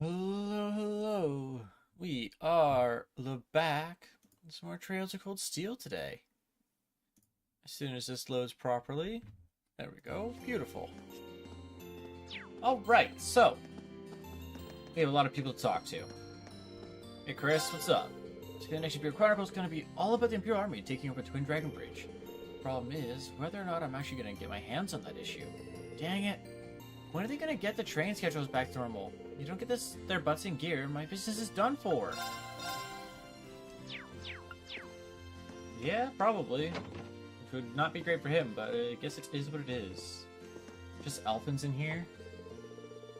Hello, hello. We are back. Some more Trails of Cold Steel today. As soon as this loads properly. There we go. Beautiful. Alright, so. We have a lot of people to talk to. Hey Chris, what's up? So the next Imperial Chronicle is going to be all about the Imperial Army taking over Twin Dragon Bridge. Problem is, whether or not I'm actually going to get my hands on that issue. Dang it. When are they going to get the train schedules back to normal? You don't get their butts in gear, my business is done for. Yeah, probably. It would not be great for him, but I guess it is what it is. Just Elfins in here?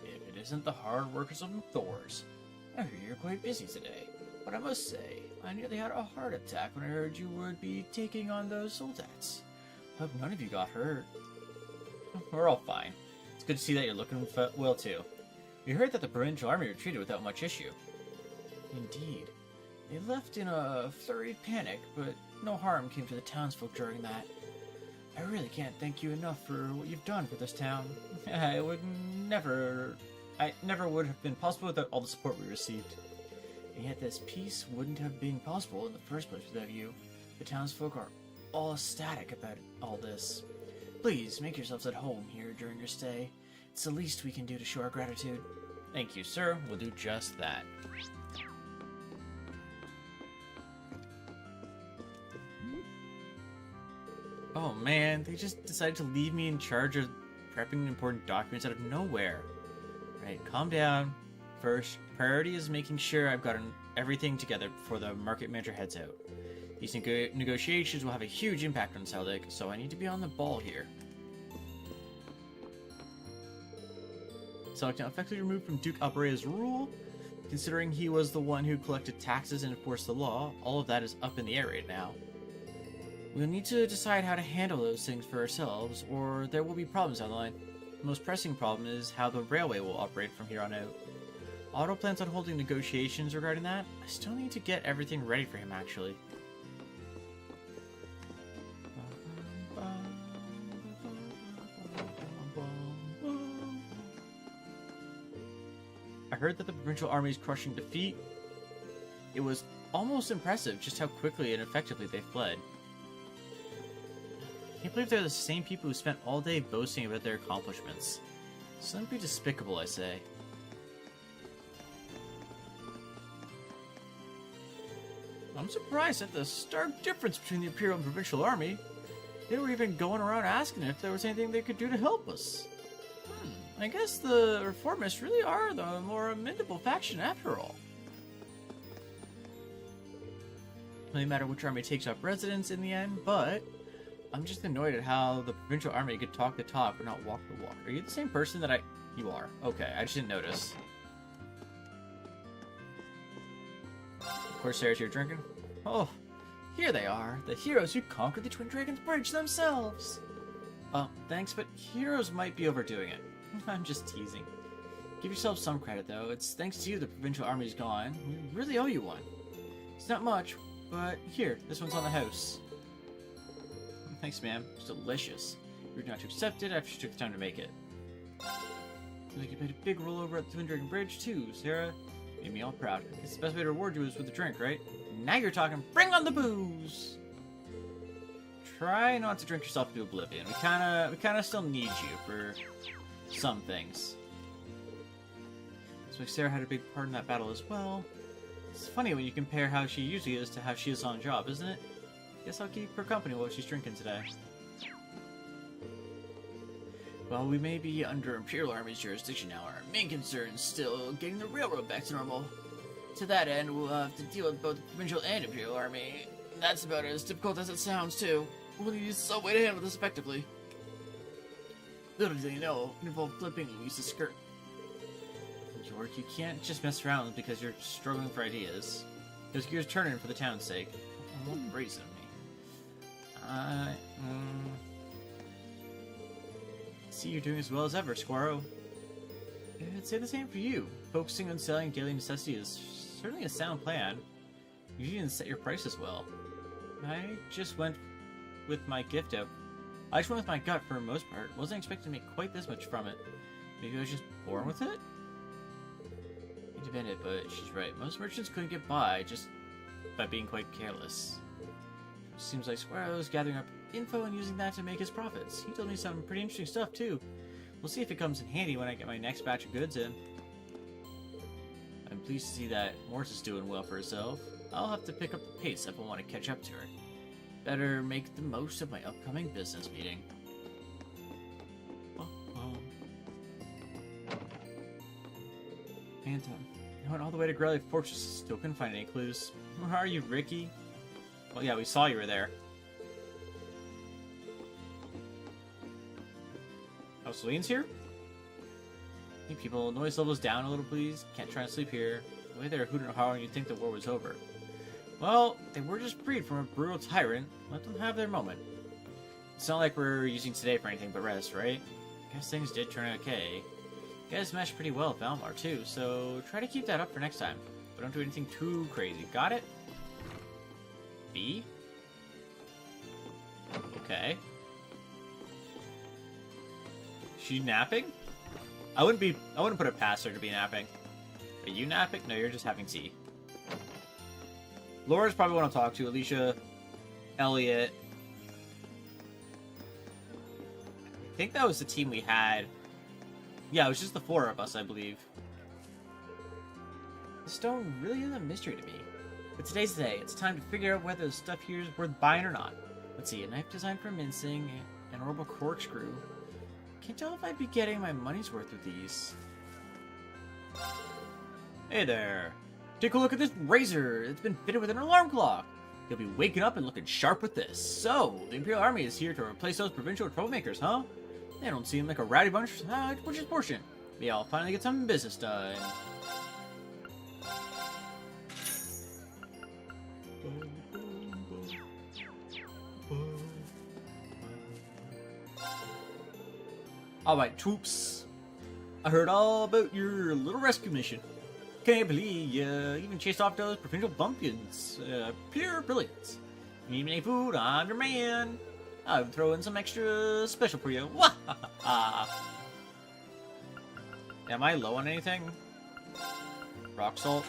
If it isn't the hard workers of Thors. I hear you're quite busy today, but I must say, I nearly had a heart attack when I heard you would be taking on those Soldats. Hope none of you got hurt. We're all fine. It's good to see that you're looking well too. We heard that the provincial army retreated without much issue. Indeed. They left in a flurried panic, but no harm came to the townsfolk during that. I really can't thank you enough for what you've done for this town. I never would have been possible without all the support we received. And yet this peace wouldn't have been possible in the first place without you. The townsfolk are all ecstatic about all this. Please make yourselves at home here during your stay. It's the least we can do to show our gratitude. Thank you, sir. We'll do just that. Oh man, they just decided to leave me in charge of prepping important documents out of nowhere. Right, calm down. First, priority is making sure I've gotten everything together before the market manager heads out. These negotiations will have a huge impact on Seldik, so I need to be on the ball here. Seldik now effectively removed from Duke Alberea's rule. Considering he was the one who collected taxes and enforced the law, all of that is up in the air right now. We'll need to decide how to handle those things for ourselves, or there will be problems down the line. The most pressing problem is how the railway will operate from here on out. Otto plans on holding negotiations regarding that. I still need to get everything ready for him, actually. I heard that the provincial army is crushing defeat. It was almost impressive just how quickly and effectively they fled. I can't believe they're the same people who spent all day boasting about their accomplishments. Simply despicable, I say. I'm surprised at the stark difference between the Imperial and Provincial Army. They were even going around asking if there was anything they could do to help us. I guess the Reformists really are the more amendable faction after all. It doesn't matter which army takes up residence in the end, but I'm just annoyed at how the Provincial Army could talk the talk but not walk the walk. Are you the same person that You are. Okay, I just didn't notice. Of course, Sarah's here drinking. Oh, here they are, the heroes who conquered the Twin Dragons Bridge themselves. Thanks, but heroes might be overdoing it. I'm just teasing. Give yourself some credit, though. It's thanks to you the Provincial Army's gone. We really owe you one. It's not much, but here, this one's on the house. Thanks, ma'am. It's delicious. You're not to accept it after you took the time to make it. Feels like you played a big role over at the Twin Dragon Bridge, too, Sarah. Made me all proud. It's the best way to reward you is with a drink, right? Now you're talking. Bring on the booze! Try not to drink yourself to oblivion. We kinda still need you for some things. So Sarah had a big part in that battle as well. It's funny when you compare how she usually is to how she is on the job, isn't it? Guess I'll keep her company while she's drinking today. While we may be under Imperial Army's jurisdiction now, our main concern is still getting the railroad back to normal. To that end, we'll have to deal with both the Provincial and Imperial Army. That's about as difficult as it sounds, too. We'll need some way to handle this effectively. Little do you know, it involved flipping Luisa's skirt. York, you can't just mess around because you're struggling for ideas. There's gears turning for the town's sake. What reason me? See you're doing as well as ever, Squirrow. I'd say the same for you. Focusing on selling daily necessity is certainly a sound plan. You didn't set your prices well. I just went with my gut for the most part. Wasn't expecting to make quite this much from it. Maybe I was just born with it? admit it, but she's right. Most merchants couldn't get by just by being quite careless. Seems like Squirrel's gathering up info and using that to make his profits. He told me some pretty interesting stuff, too. We'll see if it comes in handy when I get my next batch of goods in. I'm pleased to see that Morse is doing well for herself. I'll have to pick up the pace if I want to catch up to her. Better make the most of my upcoming business meeting. Phantom. I went all the way to Grelly Fortress, still couldn't find any clues. Where are you, Ricky? Well, yeah, we saw you were there. Oh, Celine's here? Hey, people, noise levels down a little, please. Can't try to sleep here. The way they're hooting and hollering, you'd think the war was over. Well, they were just freed from a brutal tyrant. Let them have their moment. It's not like we're using today for anything but rest, right? Guess things did turn out okay. You guys meshed pretty well with Valmar, too, so try to keep that up for next time. But don't do anything too crazy. Got it? B? Okay. She napping? I wouldn't put it past her to be napping. Are you napping? No, you're just having tea. Laura's probably want to talk to. Alicia, Elliot. I think that was the team we had. Yeah, it was just the 4 of us, I believe. The stone really is a mystery to me. But today's the day. It's time to figure out whether the stuff here is worth buying or not. Let's see, a knife designed for mincing, an orbital corkscrew. Can't tell if I'd be getting my money's worth with these. Hey there. Take a look at this razor. It's been fitted with an alarm clock. You'll be waking up and looking sharp with this. So, the Imperial Army is here to replace those provincial troublemakers, huh? They don't seem like a rowdy bunch, which is portion. Yeah, I'll finally get some business done. Alright, troops. I heard all about your little rescue mission. Can't believe you even chased off those provincial bumpkins. Pure brilliance. You need any food? I'm your man. I'll throw in some extra special for you. Am I low on anything? Rock salt.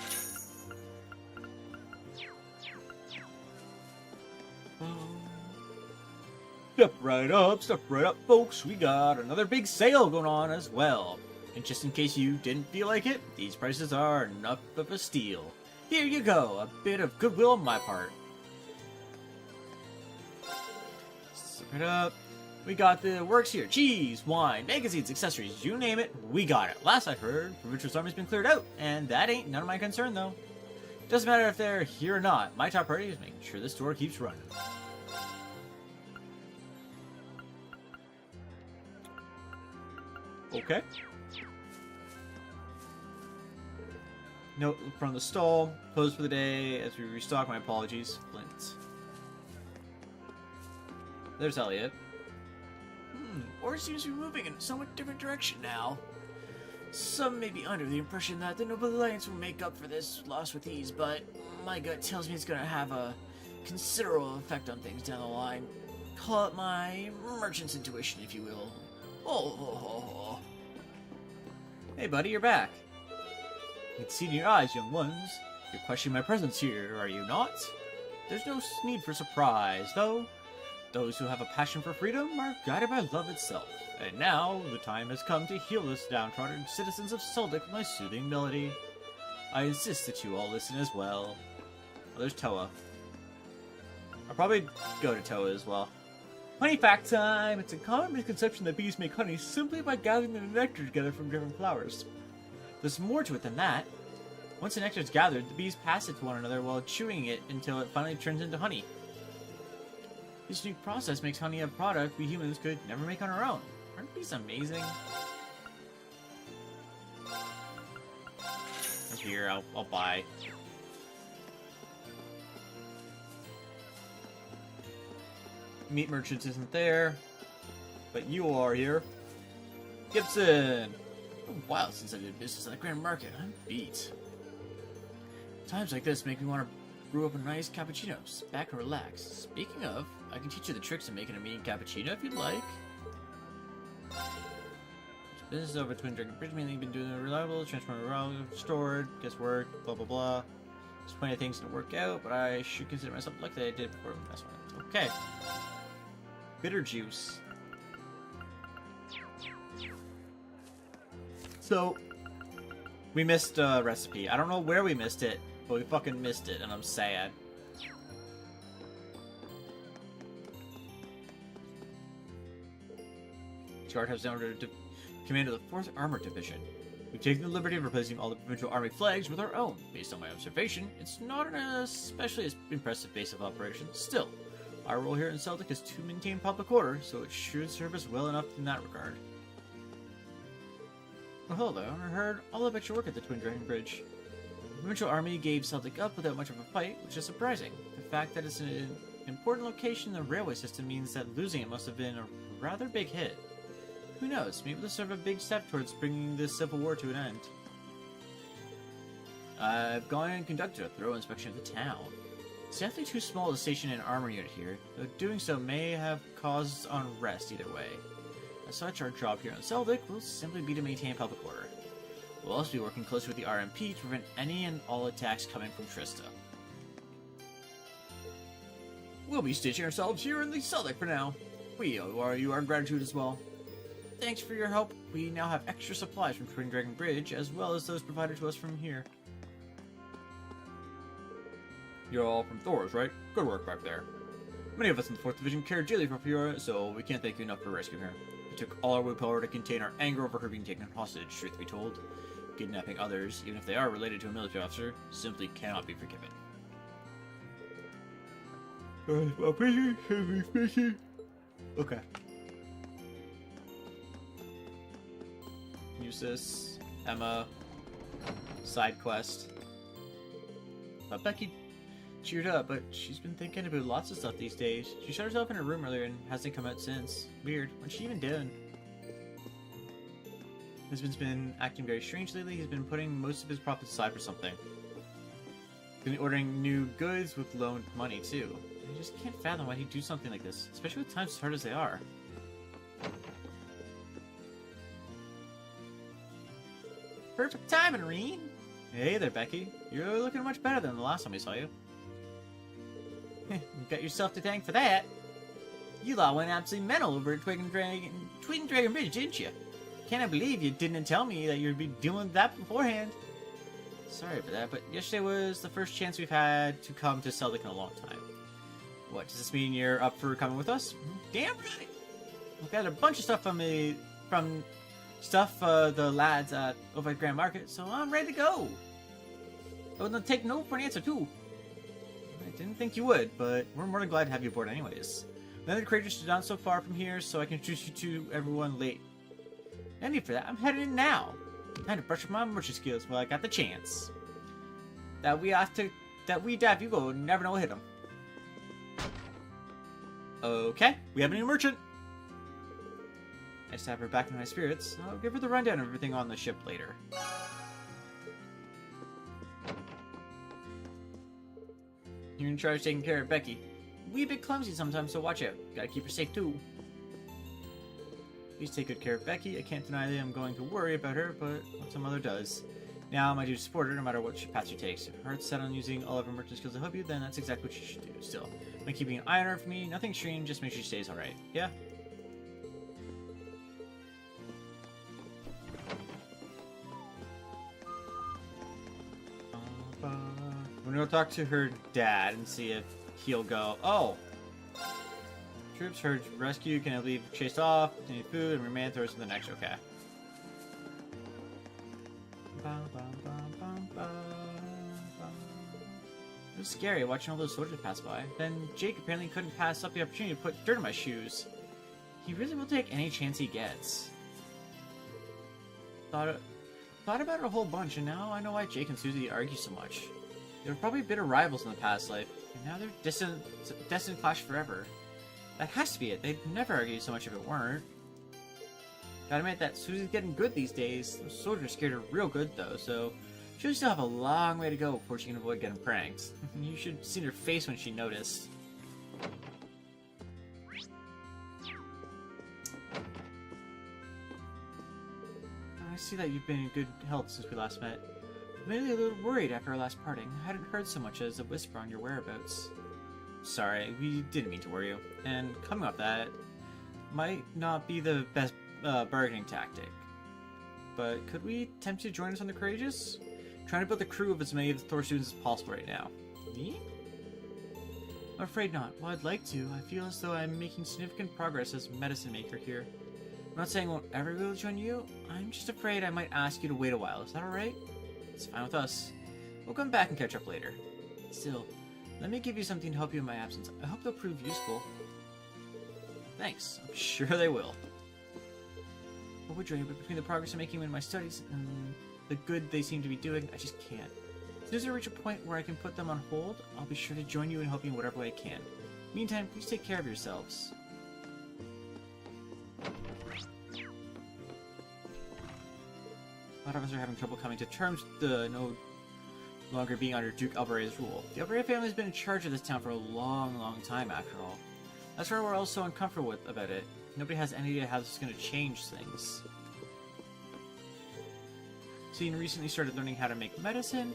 Step right up, folks. We got another big sale going on as well. And just in case you didn't feel like it, these prices are enough of a steal. Here you go, a bit of goodwill on my part. Step right up. We got the works here. Cheese, wine, magazines, accessories, you name it, we got it. Last I heard, Provincial's army's been cleared out, and that ain't none of my concern, though. Doesn't matter if they're here or not. My top priority is making sure this store keeps running. Okay. Note from the stall. Closed for the day as we restock. My apologies. Flint. There's Elliot. Or seems to be moving in a somewhat different direction now. Some may be under the impression that the Noble Alliance will make up for this loss with ease, but my gut tells me it's going to have a considerable effect on things down the line. Call it my merchant's intuition, if you will. Oh. Hey, buddy, you're back. I can see in your eyes, young ones. You're questioning my presence here, are you not? There's no need for surprise, though. Those who have a passion for freedom are guided by love itself. And now, the time has come to heal us downtrodden citizens of Soldic with my soothing melody. I insist that you all listen as well. Oh, there's Toa. I'll probably go to Toa as well. Honey fact time! It's a common misconception that bees make honey simply by gathering the nectar together from different flowers. There's more to it than that. Once the nectar is gathered, the bees pass it to one another while chewing it until it finally turns into honey. This unique process makes honey a product we humans could never make on our own. Aren't bees amazing? Here, I'll buy. Meat merchants isn't there, but you are here. Gibson! A while since I did business at the Grand Market. I'm beat. Times like this make me want to brew up a nice cappuccino. Sit back and relax. Speaking of, I can teach you the tricks of making a mean cappuccino if you'd like. Business over Twin Dragon Bridge mainly been doing reliable, transformer stored, guess work, blah blah blah. There's plenty of things that work out, but I should consider myself lucky that I did before the last one. Okay. Bitter juice. So, we missed a recipe. I don't know where we missed it, but we fucking missed it, and I'm sad. Guard has now under command of the 4th Armored Division. We've taken the liberty of replacing all the provincial army flags with our own. Based on my observation, it's not an especially impressive base of operations. Still, our role here in Celtic is to maintain public order, so it should serve us well enough in that regard. Well, hello, I heard all about your work at the Twin Dragon Bridge. The provincial army gave Celtic up without much of a fight, which is surprising. The fact that it's an important location in the railway system means that losing it must have been a rather big hit. Who knows, maybe this will serve a big step towards bringing this civil war to an end. I've gone and conducted a thorough inspection of the town. It's definitely too small to station an armor unit here, though doing so may have caused unrest either way. As such, our job here in Celtic will simply be to maintain public order. We'll also be working closely with the RMP to prevent any and all attacks coming from Trista. We'll be stationing ourselves here in the Celtic for now. We owe you our gratitude as well. Thanks for your help. We now have extra supplies from Twin Dragon Bridge, as well as those provided to us from here. You're all from Thor's, right? Good work back there. Many of us in the 4th Division cared dearly for Fiora, so we can't thank you enough for rescuing her. It took all our willpower to contain our anger over her being taken hostage, truth be told. Kidnapping others, even if they are related to a military officer, simply cannot be forgiven. Okay. Eustace, Emma, side quest. But Becky cheered up, but she's been thinking about lots of stuff these days. She shut herself in her room earlier and hasn't come out since. Weird. What's she even doing? Husband's been acting very strange lately. He's been putting most of his profits aside for something. Been ordering new goods with loaned money too. I just can't fathom why he'd do something like this, especially with times as hard as they are. Perfect timing, Reen! Hey there, Becky. You're looking much better than the last time we saw you. You got yourself to thank for that. You lot went absolutely mental over at Twin Dragon Bridge, didn't you? Can't I believe you didn't tell me that you'd be doing that beforehand. Sorry for that, but yesterday was the first chance we've had to come to Celtic in a long time. What, does this mean you're up for coming with us? Damn right! We've got a bunch of stuff from the lads over at Grand Market, so I'm ready to go. I wouldn't take no for an answer, too. I didn't think you would, but we're more than glad to have you aboard anyways. Leonard Crater stood down so far from here, so I can introduce you to everyone late. No need for that, I'm headed in now. Time to brush up my merchant skills while I got the chance. That we dive you go, never know what hit them. Okay, we have a new merchant. I just have her back in my spirits. I'll give her the rundown of everything on the ship later. You're in charge of taking care of Becky. We're a bit clumsy sometimes, so watch out. Gotta keep her safe too. Please take good care of Becky. I can't deny that I'm going to worry about her, but what some mother does. Now, my duty to support her no matter what path she takes. If her heart's set on using all of her merchant skills to help you, then that's exactly what you should do. Still, I'm keeping an eye on her for me. Nothing extreme, just make sure she stays alright. Yeah? I'm gonna go talk to her dad and see if he'll go. Oh! Troops heard rescue, can I leave chased off, need food, and remain Thor's to the next. Okay. It was scary watching all those soldiers pass by. Then Jake apparently couldn't pass up the opportunity to put dirt in my shoes. He really will take any chance he gets. Thought about it a whole bunch, and now I know why Jake and Susie argue so much. They were probably bitter rivals in the past life, and now they're destined to clash forever. That has to be it. They'd never argue so much if it weren't. Gotta admit that Susie's getting good these days. Those soldiers scared her real good though, so she'll still have a long way to go before she can avoid getting pranked. You should have seen her face when she noticed. see that you've been in good health since we last met. I'm mainly a little worried after our last parting. I hadn't heard so much as a whisper on your whereabouts. Sorry, we didn't mean to worry you. And coming off that, might not be the best bargaining tactic. But could we tempt you to join us on the Courageous? Trying to build the crew of as many of the Thor students as possible right now. Me? I'm afraid not. While I'd like to, I feel as though I'm making significant progress as a medicine maker here. I'm not saying I won't ever be able to join you. I'm just afraid I might ask you to wait a while. Is that alright? It's fine with us. We'll come back and catch up later. Still, let me give you something to help you in my absence. I hope they'll prove useful. Thanks. I'm sure they will. What would you, but between the progress I'm making in my studies and the good they seem to be doing, I just can't. As soon as I reach a point where I can put them on hold, I'll be sure to join you and help you in whatever way I can. Meantime, please take care of yourselves. A lot of us are having trouble coming to terms with the no longer being under Duke Albarea's rule. The Albarea family has been in charge of this town for a long, long time, after all. That's why we're all so uncomfortable about it. Nobody has any idea how this is going to change things. Celine recently started learning how to make medicine.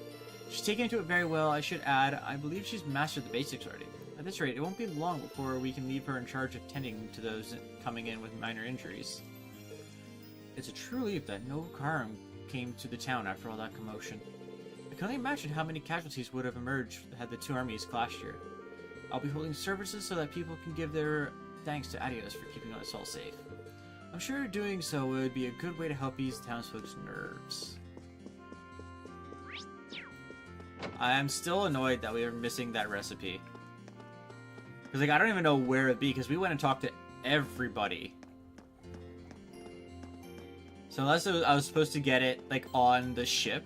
She's taken to it very well, I should add. I believe she's mastered the basics already. At this rate, it won't be long before we can leave her in charge of tending to those coming in with minor injuries. It's a true relief that no harm came to the town after all that commotion. I can only imagine how many casualties would have emerged had the two armies clashed here. I'll be holding services so that people can give their thanks to Adios for keeping us all safe. I'm sure doing so would be a good way to help ease the townsfolk's nerves. I'm still annoyed that we are missing that recipe. Because, like, I don't even know where it'd be, because we went and talked to everybody. So unless I was supposed to get it, like, on the ship,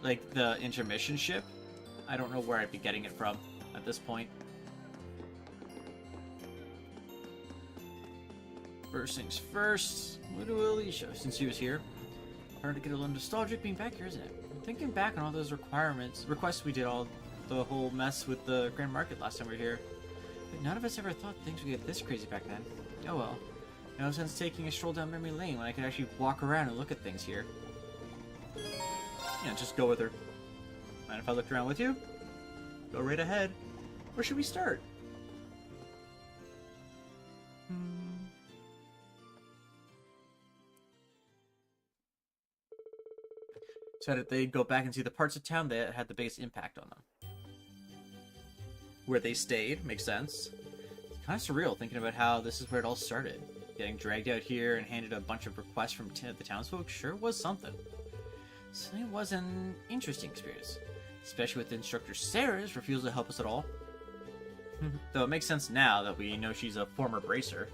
like, the intermission ship, I don't know where I'd be getting it from at this point. First things first, what do Alicia, since she was here? Hard to get a little nostalgic being back here, isn't it? Thinking back on all those requests we did, all the whole mess with the Grand Market last time we were here. But none of us ever thought things would get this crazy back then. Oh well. No sense taking a stroll down memory lane when I could actually walk around and look at things here. Yeah, just go with her. Mind if I looked around with you? Go right ahead. Where should we start? So that they'd go back and see the parts of town that had the biggest impact on them. Where they stayed, makes sense. It's kind of surreal thinking about how this is where it all started. Getting dragged out here and handed a bunch of requests from the townsfolk sure was something. So it was an interesting experience. Especially with instructor Sarah's refusal to help us at all. Though it makes sense now that we know she's a former bracer.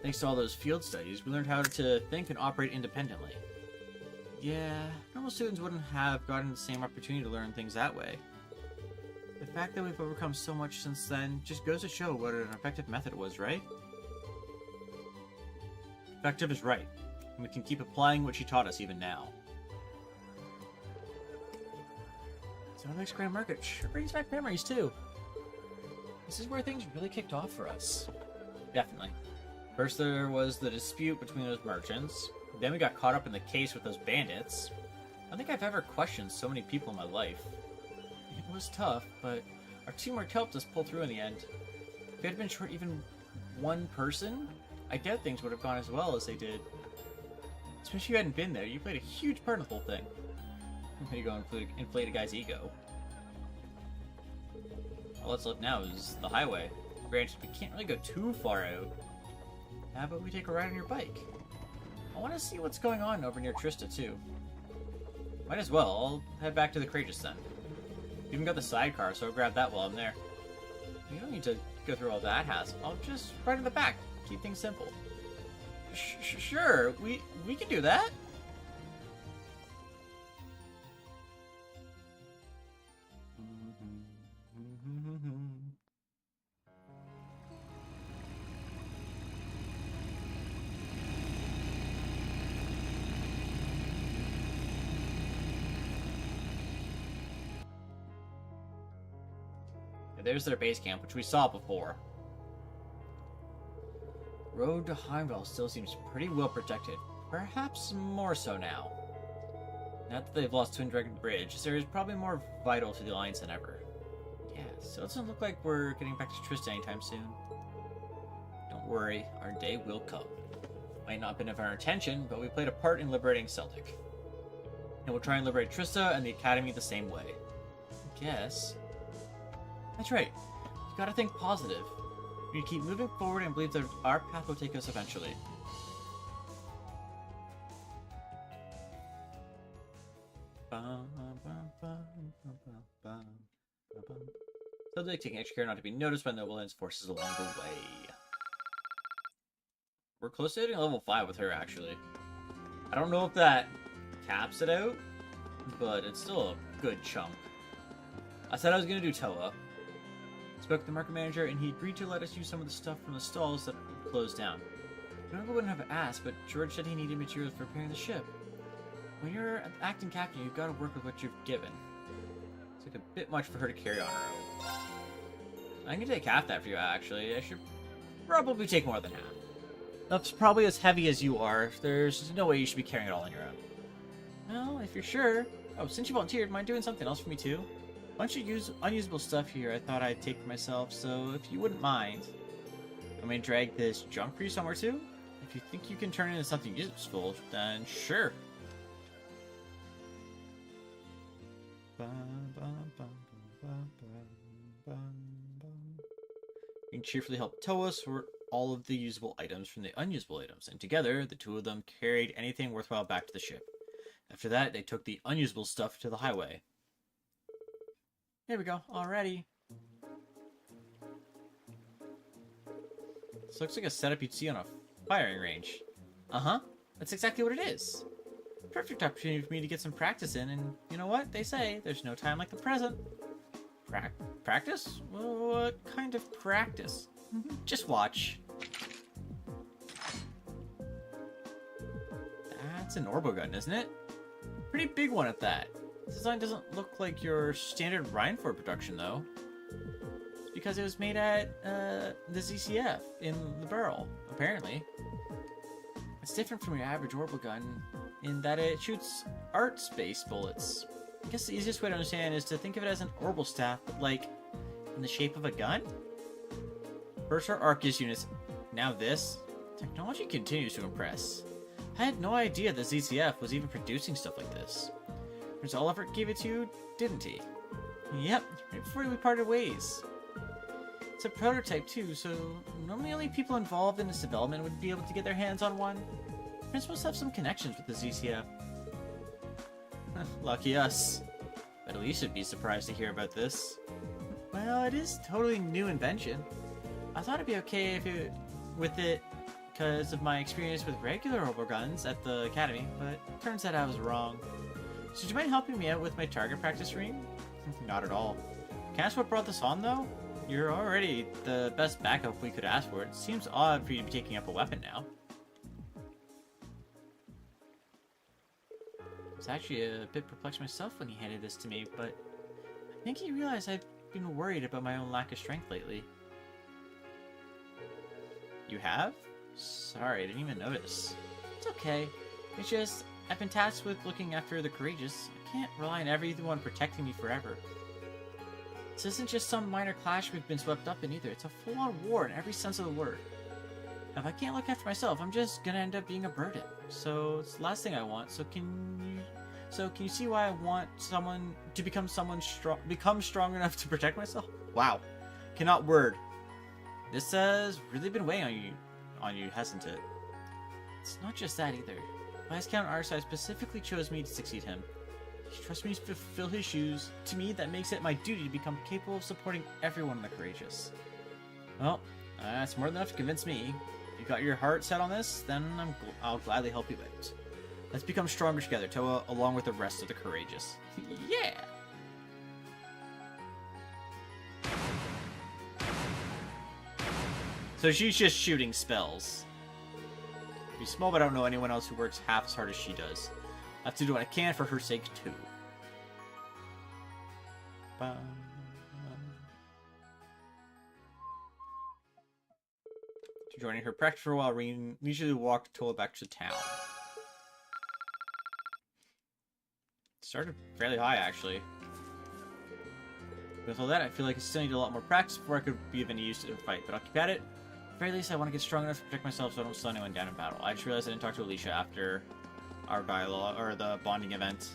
Thanks to all those field studies, we learned how to think and operate independently. Yeah, normal students wouldn't have gotten the same opportunity to learn things that way. The fact that we've overcome so much since then just goes to show what an effective method was, right? Effective is right, and we can keep applying what she taught us even now. So our next Grand Market sure brings back memories too. This is where things really kicked off for us. Definitely. First there was the dispute between those merchants. Then we got caught up in the case with those bandits. I don't think I've ever questioned so many people in my life. It was tough, but our teamwork helped us pull through in the end. If we had been short even one person, I doubt things would have gone as well as they did. Especially if you hadn't been there, you played a huge part in the whole thing. There you go, inflate a guy's ego. All that's left now is the highway. Granted, we can't really go too far out. How about we take a ride on your bike? I want to see what's going on over near Trista, too. Might as well. I'll head back to the Courageous then. We even got the sidecar, so I'll grab that while I'm there. You don't need to go through all that hassle. I'll just ride in the back. Keep things simple. Sure, we can do that. There's their base camp, which we saw before. Road to Heimdall still seems pretty well protected. Perhaps more so now. Now that they've lost Twin Dragon Bridge, Zera is probably more vital to the Alliance than ever. Yeah, so it doesn't look like we're getting back to Trista anytime soon. Don't worry, our day will come. Might not have been of our intention, but we played a part in liberating Celtic. And we'll try and liberate Trista and the Academy the same way. I guess. That's right. You gotta think positive. We need to keep moving forward and believe that our path will take us eventually. Celtic taking extra care not to be noticed by Nobleland's forces along the way. We're close to hitting level 5 with her, actually. I don't know if that caps it out, but it's still a good chunk. I said I was going to do Toa. Spoke to the market manager, and he agreed to let us use some of the stuff from the stalls that closed down. Remember, wouldn't have asked, but George said he needed materials for repairing the ship. When you're acting captain, you've got to work with what you've given. It's like a bit much for her to carry on her own. I can take half that for you, actually. I should probably take more than half. That's probably as heavy as you are. There's no way you should be carrying it all on your own. Well, if you're sure. Oh, since you volunteered, mind doing something else for me too? A bunch of unusable stuff here I thought I'd take for myself, so if you wouldn't mind. I'm gonna drag this junk for you somewhere too? If you think you can turn it into something useful, then sure. You can cheerfully help Toa sort all of the usable items from the unusable items, and together, the two of them carried anything worthwhile back to the ship. After that, they took the unusable stuff to the highway. Here we go, already. This looks like a setup you'd see on a firing range. Uh-huh, that's exactly what it is. Perfect opportunity for me to get some practice in, and you know what? They say there's no time like the present. Practice? Well, what kind of practice? Just watch. That's an Orbogun, isn't it? Pretty big one at that. This design doesn't look like your standard Rhineford production, though. It's because it was made at the ZCF in the barrel, apparently. It's different from your average Orbogun in that it shoots art space bullets. I guess the easiest way to understand is to think of it as an orbital staff, but like in the shape of a gun? First our Arcus units, now this. Technology continues to impress. I had no idea the ZCF was even producing stuff like this. Prince Oliver gave it to you, didn't he? Yep, right before we parted ways. It's a prototype too, so normally only people involved in its development would be able to get their hands on one. Prince must have some connections with the ZCF. Lucky us. But at least you'd be surprised to hear about this. Well, it is totally new invention. I thought it'd be okay with it because of my experience with regular Orboguns at the Academy, but turns out I was wrong. So do you mind helping me out with my target practice ring? Not at all. Can I ask what brought this on, though? You're already the best backup we could ask for. It seems odd for you to be taking up a weapon now. I was actually a bit perplexed myself when he handed this to me, but I think he realized I've been worried about my own lack of strength lately. You have? Sorry, I didn't even notice. It's okay. It's just, I've been tasked with looking after the courageous. I can't rely on everyone protecting me forever. This isn't just some minor clash we've been swept up in either. It's a full-on war in every sense of the word. If I can't look after myself, I'm just gonna end up being a burden. So it's the last thing I want. So can you see why I want someone to become strong enough to protect myself? Wow, cannot word. This has really been weighing on you, hasn't it? It's not just that either. Viscount Arsai specifically chose me to succeed him. He trusts me to fulfill his shoes. To me, that makes it my duty to become capable of supporting everyone in the courageous. Well, that's more than enough to convince me. If you got your heart set on this, then I'll gladly help you out. Let's become stronger together, Toa, along with the rest of the courageous. Yeah! So she's just shooting spells. She's small, but I don't know anyone else who works half as hard as she does. I have to do what I can for her sake, too. Joining her practice for a while, Reen leisurely walked Toa back to town. started fairly high, actually. With all that, I feel like I still need a lot more practice before I could be of any use to the fight, but I'll keep at it. At the very least, I want to get strong enough to protect myself so I don't slow anyone down in battle. I just realized I didn't talk to Alicia after our dialogue, or the bonding event.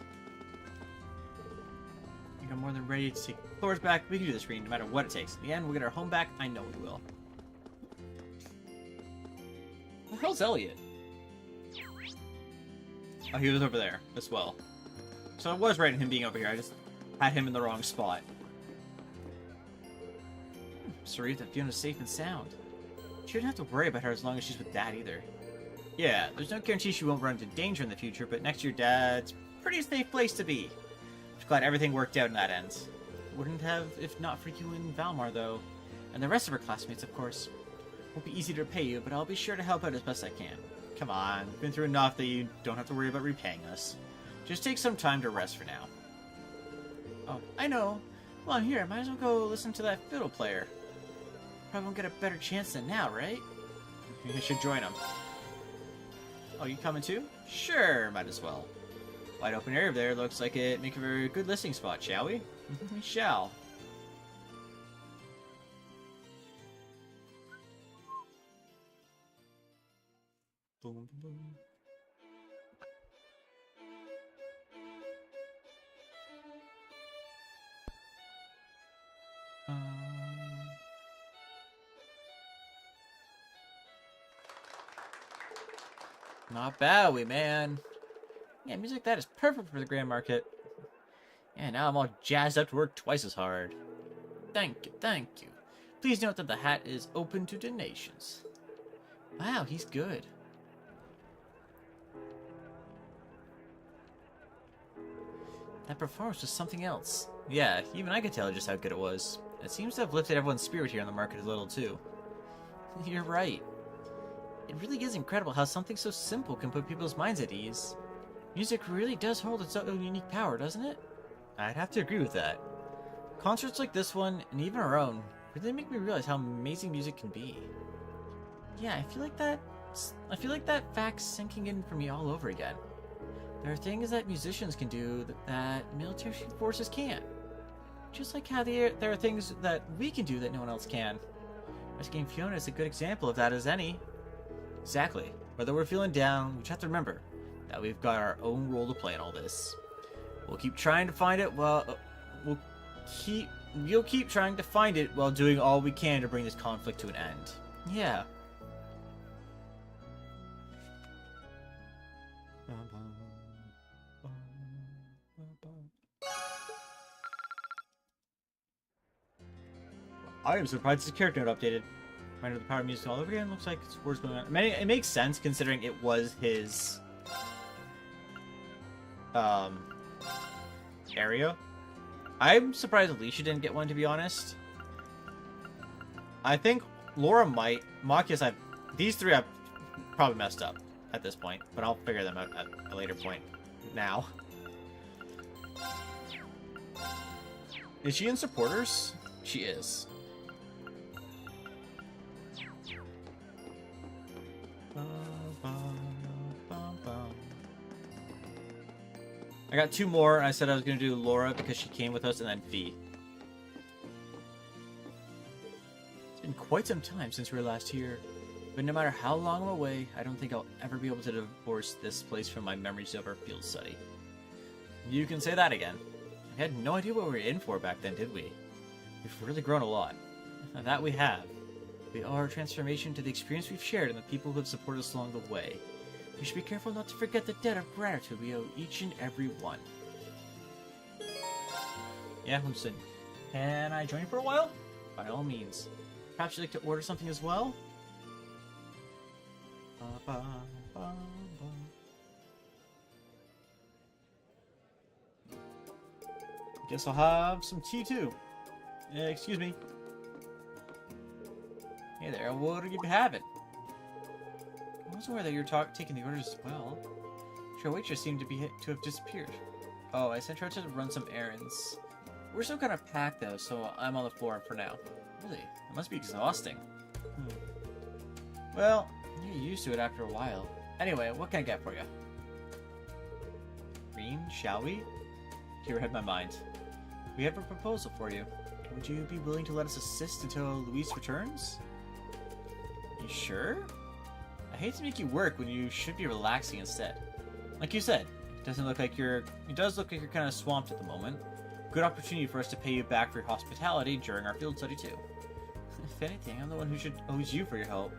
I think I'm more than ready to take Flora's back. We can do this, Rean, no matter what it takes. In the end, we'll get our home back. I know we will. Where the hell's Elliot? Oh, he was over there as well. So I was right in him being over here. I just had him in the wrong spot. Sorry that Fiona's safe and sound. She shouldn't have to worry about her as long as she's with Dad either. Yeah, there's no guarantee she won't run into danger in the future, but next year Dad's a pretty safe place to be. I'm glad everything worked out in that end. Wouldn't have if not for you and Valmar, though. And the rest of her classmates, of course. Won't be easy to repay you, but I'll be sure to help out as best I can. Come on, we've been through enough that you don't have to worry about repaying us. Just take some time to rest for now. Oh, I know. Well, I'm here. Might as well go listen to that fiddle player. Probably won't get a better chance than now, right? I should join him. Oh, you coming too? Sure, might as well. Wide open area there looks like it make a very good listening spot, shall we? We shall. Boom, boom. Not bad, man. Yeah, music like that is perfect for the Grand Market. Yeah, now I'm all jazzed up to work twice as hard. Thank you, thank you. Please note that the hat is open to donations. Wow, he's good. That performance was something else. Yeah, even I could tell just how good it was. It seems to have lifted everyone's spirit here on the market a little, too. You're right. It really is incredible how something so simple can put people's minds at ease. Music really does hold its own unique power, doesn't it? I'd have to agree with that. Concerts like this one, and even our own, really make me realize how amazing music can be. Yeah, I feel like that fact's sinking in for me all over again. There are things that musicians can do that military forces can't. Just like how there are things that we can do that no one else can. Rescuing Fiona is a good example of that as any. Exactly. Whether we're feeling down, we just have to remember that we've got our own role to play in all this. We'll keep trying to find it while you'll keep trying to find it while doing all we can to bring this conflict to an end. Yeah. I am surprised his character note updated. Reminder of the power of music all over again. Looks like it's words going on. I mean, it makes sense considering it was his area. I'm surprised Alicia didn't get one, to be honest. I think Laura might. Machias, these three I've probably messed up at this point, but I'll figure them out at a later point. Now. Is she in supporters? She is. I got two more, and I said I was going to do Laura because she came with us, and then Fee. It's been quite some time since we were last here, but no matter how long I'm away, I don't think I'll ever be able to divorce this place from my memories of our field study. You can say that again. I had no idea what we were in for back then, did we? We've really grown a lot. That we have. We owe our transformation to the experience we've shared and the people who have supported us along the way. We should be careful not to forget the debt of gratitude we owe each and every one. Yeah, Hunson. Can I join you for a while? By all means. Perhaps you'd like to order something as well? Guess I'll have some tea too. Excuse me. Hey there, what are you having? I wasn't aware that you were taking the orders as well. Sure, waitress seemed to have disappeared. Oh, I sent her to run some errands. We're still kind of packed though, so I'm on the floor for now. Really? It must be exhausting. Well, you get used to it after a while. Anyway, what can I get for you? Green, shall we? You read my mind. We have a proposal for you. Would you be willing to let us assist until Luis returns? You sure? I hate to make you work when you should be relaxing instead. Like you said, it does look like you're kind of swamped at the moment. Good opportunity for us to pay you back for your hospitality during our field study too. If anything, I'm the one who should owes you for your help.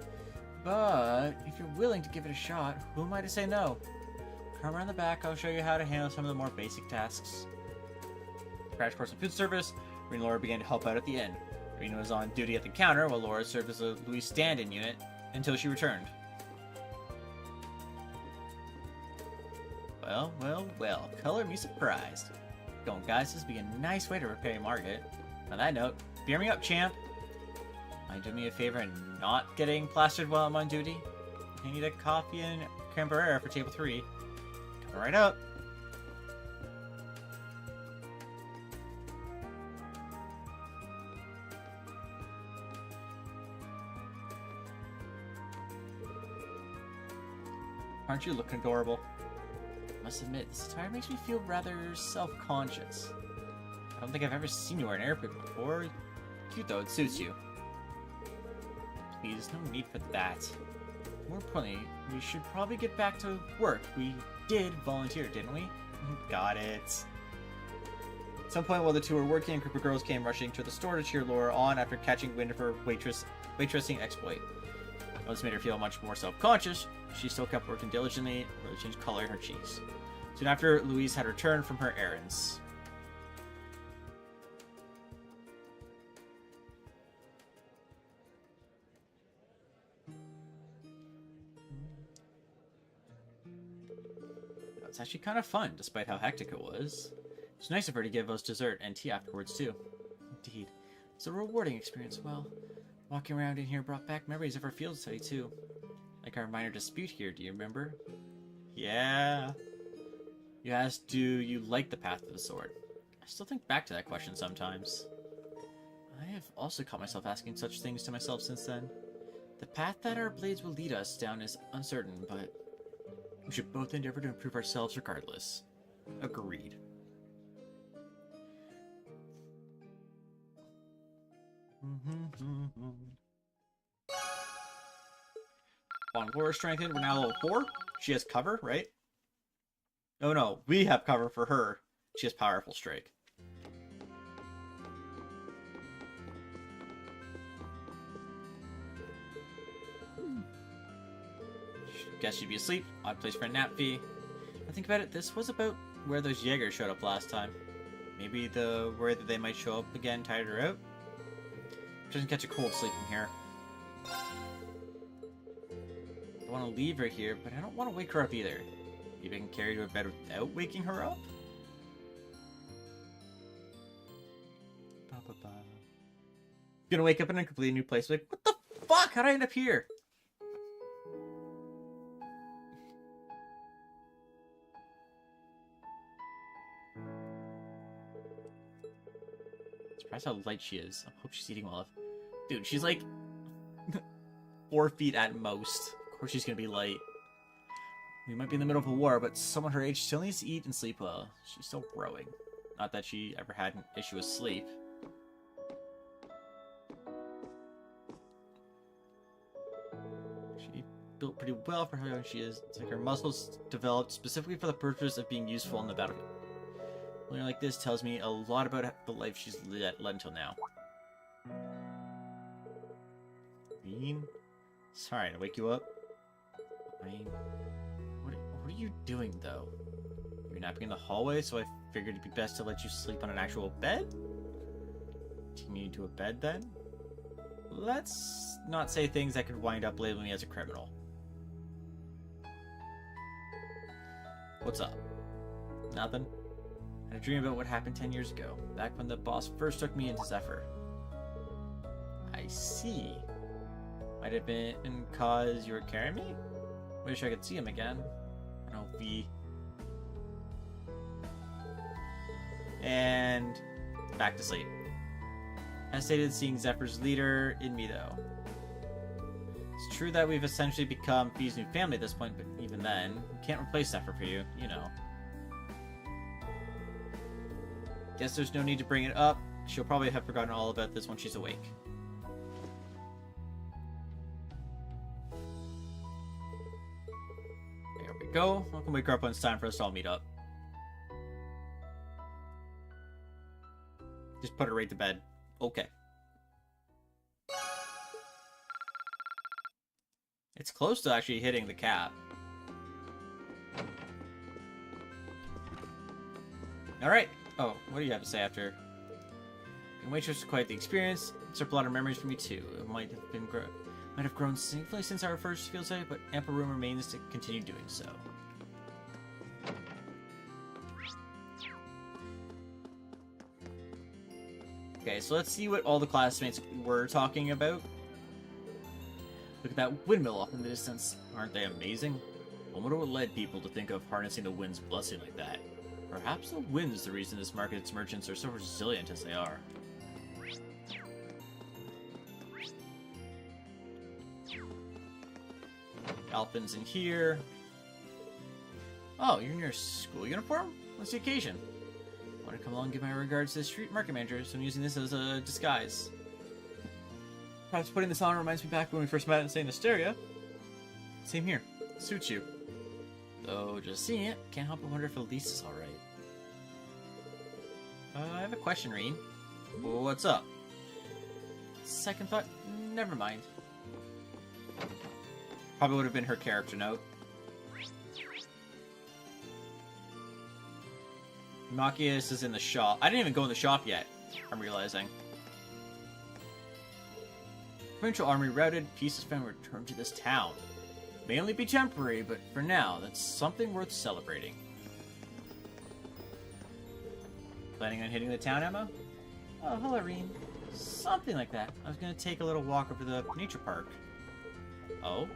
But if you're willing to give it a shot, who am I to say no? Come around the back, I'll show you how to handle some of the more basic tasks. Crash course in food service, Rena and Laura began to help out at the inn. Rena was on duty at the counter, while Laura served as a Luis stand-in unit until she returned. Well, well, well, color me surprised. Go on, guys, this would be a nice way to repay Margaret. On that note, beer me up, champ. Mind doing me a favor and not getting plastered while I'm on duty? I need a coffee and creme brulee for table 3. Coming right up. Aren't you looking adorable? I must admit, this attire makes me feel rather self-conscious. I don't think I've ever seen you wear an airplane before. Cute though, it suits you. Please, no need for that. More importantly, we should probably get back to work. We did volunteer, didn't we? Got it. At some point while the two were working, a group of girls came rushing to the store to cheer Laura on after catching wind of her waitressing exploit. Though this made her feel much more self-conscious, she still kept working diligently, or changed color in her cheeks. Soon after, Louise had returned from her errands. It's actually kind of fun, despite how hectic it was. It's nice of her to give us dessert and tea afterwards, too. Indeed. It's a rewarding experience. Well, walking around in here brought back memories of our field study, too. Like our minor dispute here, do you remember? Yeah. You asked, do you like the path of the sword? I still think back to that question sometimes. I have also caught myself asking such things to myself since then. The path that our blades will lead us down is uncertain, but we should both endeavor to improve ourselves regardless. Agreed. On Laura strengthened, we're now level 4. She has cover, right? Oh no, we have cover for her. She has powerful strike. Guess she'd be asleep. Odd place for a nap fee. I think about it, this was about where those Jaegers showed up last time. Maybe the worry that they might show up again tired her out. She doesn't catch a cold sleeping here. I want to leave her here, but I don't want to wake her up either. Maybe I can carry her to bed without waking her up? Gonna wake up in a completely new place. Like, what the fuck? How'd I end up here? Surprised how light she is. I hope she's eating well. Dude, she's like 4 feet at most. Of course she's gonna be light. We might be in the middle of a war, but someone her age still needs to eat and sleep well. She's still growing. Not that she ever had an issue with sleep. She built pretty well for how young she is. It's like her muscles developed specifically for the purpose of being useful in the battlefield. Learning like this tells me a lot about the life she's led until now. Bean? Sorry to wake you up. Fine. What are you doing, though? You're napping in the hallway, so I figured it'd be best to let you sleep on an actual bed? Take me into a bed, then? Let's not say things that could wind up labeling me as a criminal. What's up? Nothing? I had a dream about what happened 10 years ago, back when the boss first took me into Zephyr. I see. Might have been cause you were carrying me? Wish I could see him again. I know, V. And back to sleep. I stated seeing Zephyr's leader in me, though. It's true that we've essentially become V's new family at this point, but even then, we can't replace Zephyr for you, you know. Guess there's no need to bring it up. She'll probably have forgotten all about this when she's awake. There we go. I can wake her up when it's time for us to all meet up. Just put her right to bed. Okay. It's close to actually hitting the cap. Alright. Oh, what do you have to say after? And Waitress was quite the experience. It's a lot of memories for me too. It might have grown significantly since our first field study, but ample room remains to continue doing so. Okay, so let's see what all the classmates were talking about. Look at that windmill off in the distance. Aren't they amazing? I wonder what led people to think of harnessing the wind's blessing like that. Perhaps the wind is the reason this market's merchants are so resilient as they are. Alpin's in here. Oh, you're in your school uniform? What's the occasion? I want to come along and give my regards to the street market manager, so I'm using this as a disguise. Perhaps putting this on reminds me back when we first met in St. Asteria. Same here. Suits you. Though, just seeing it, can't help but wonder if Elise is alright. I have a question, Reen. What's up? Second thought, never mind. Probably would have been her character note. Machias is in the shop. I didn't even go in the shop yet, I'm realizing. Provincial army routed, peace has been returned to this town. May only be temporary, but for now, that's something worth celebrating. Planning on hitting the town, Emma? Oh, hello, Reen. Something like that. I was gonna take a little walk over the nature park. Oh?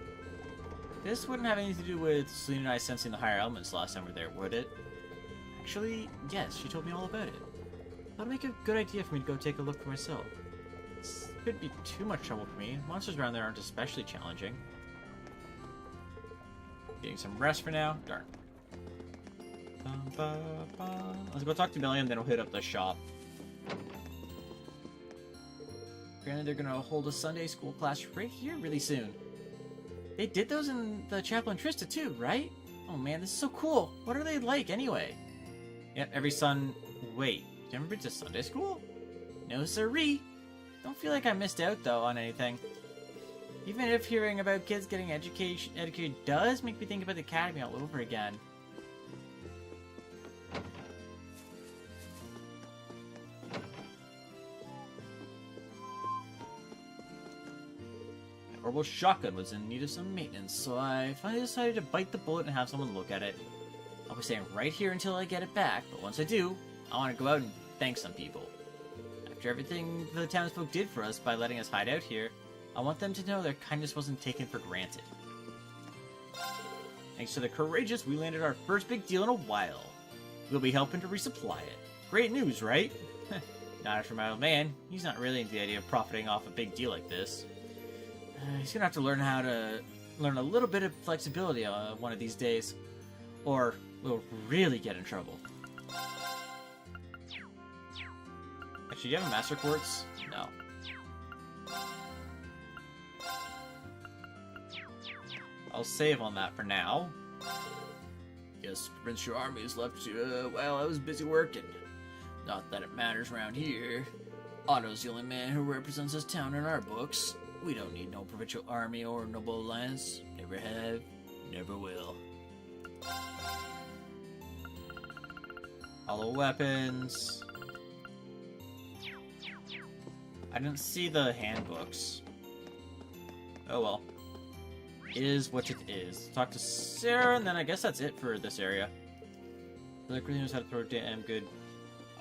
This wouldn't have anything to do with Selena and I sensing the higher elements last time we were there, would it? Actually, yes, she told me all about it. That'd make a good idea for me to go take a look for myself. This could be too much trouble for me. Monsters around there aren't especially challenging. Getting some rest for now. Darn. Let's go talk to Milliam, then we'll hit up the shop. Granted, they're gonna hold a Sunday school class right here really soon. They did those in the chapel in Trista too, right? Oh man, this is so cool. What are they like anyway? Yep, every Wait, you never been to Sunday school? No siree. Don't feel like I missed out though on anything. Even if hearing about kids getting educated does make me think about the academy all over again. My orbital shotgun was in need of some maintenance, so I finally decided to bite the bullet and have someone look at it. I'll be staying right here until I get it back, but once I do, I want to go out and thank some people. After everything the townsfolk did for us by letting us hide out here, I want them to know their kindness wasn't taken for granted. Thanks to the courageous, we landed our first big deal in a while. We'll be helping to resupply it. Great news, right? Not after my old man. He's not really into the idea of profiting off a big deal like this. He's gonna have to learn a little bit of flexibility one of these days, or we'll really get in trouble. Actually, do you have a Master Quartz? No. I'll save on that for now. Guess provincial army's left you while I was busy working. Not that it matters around here. Otto's the only man who represents this town in our books. We don't need no provincial army or noble alliance. Never have, never will. Hollow weapons. I didn't see the handbooks. Oh well. Is what it is. Talk to Sarah, and then I guess that's it for this area. Like really knows how to throw damn good.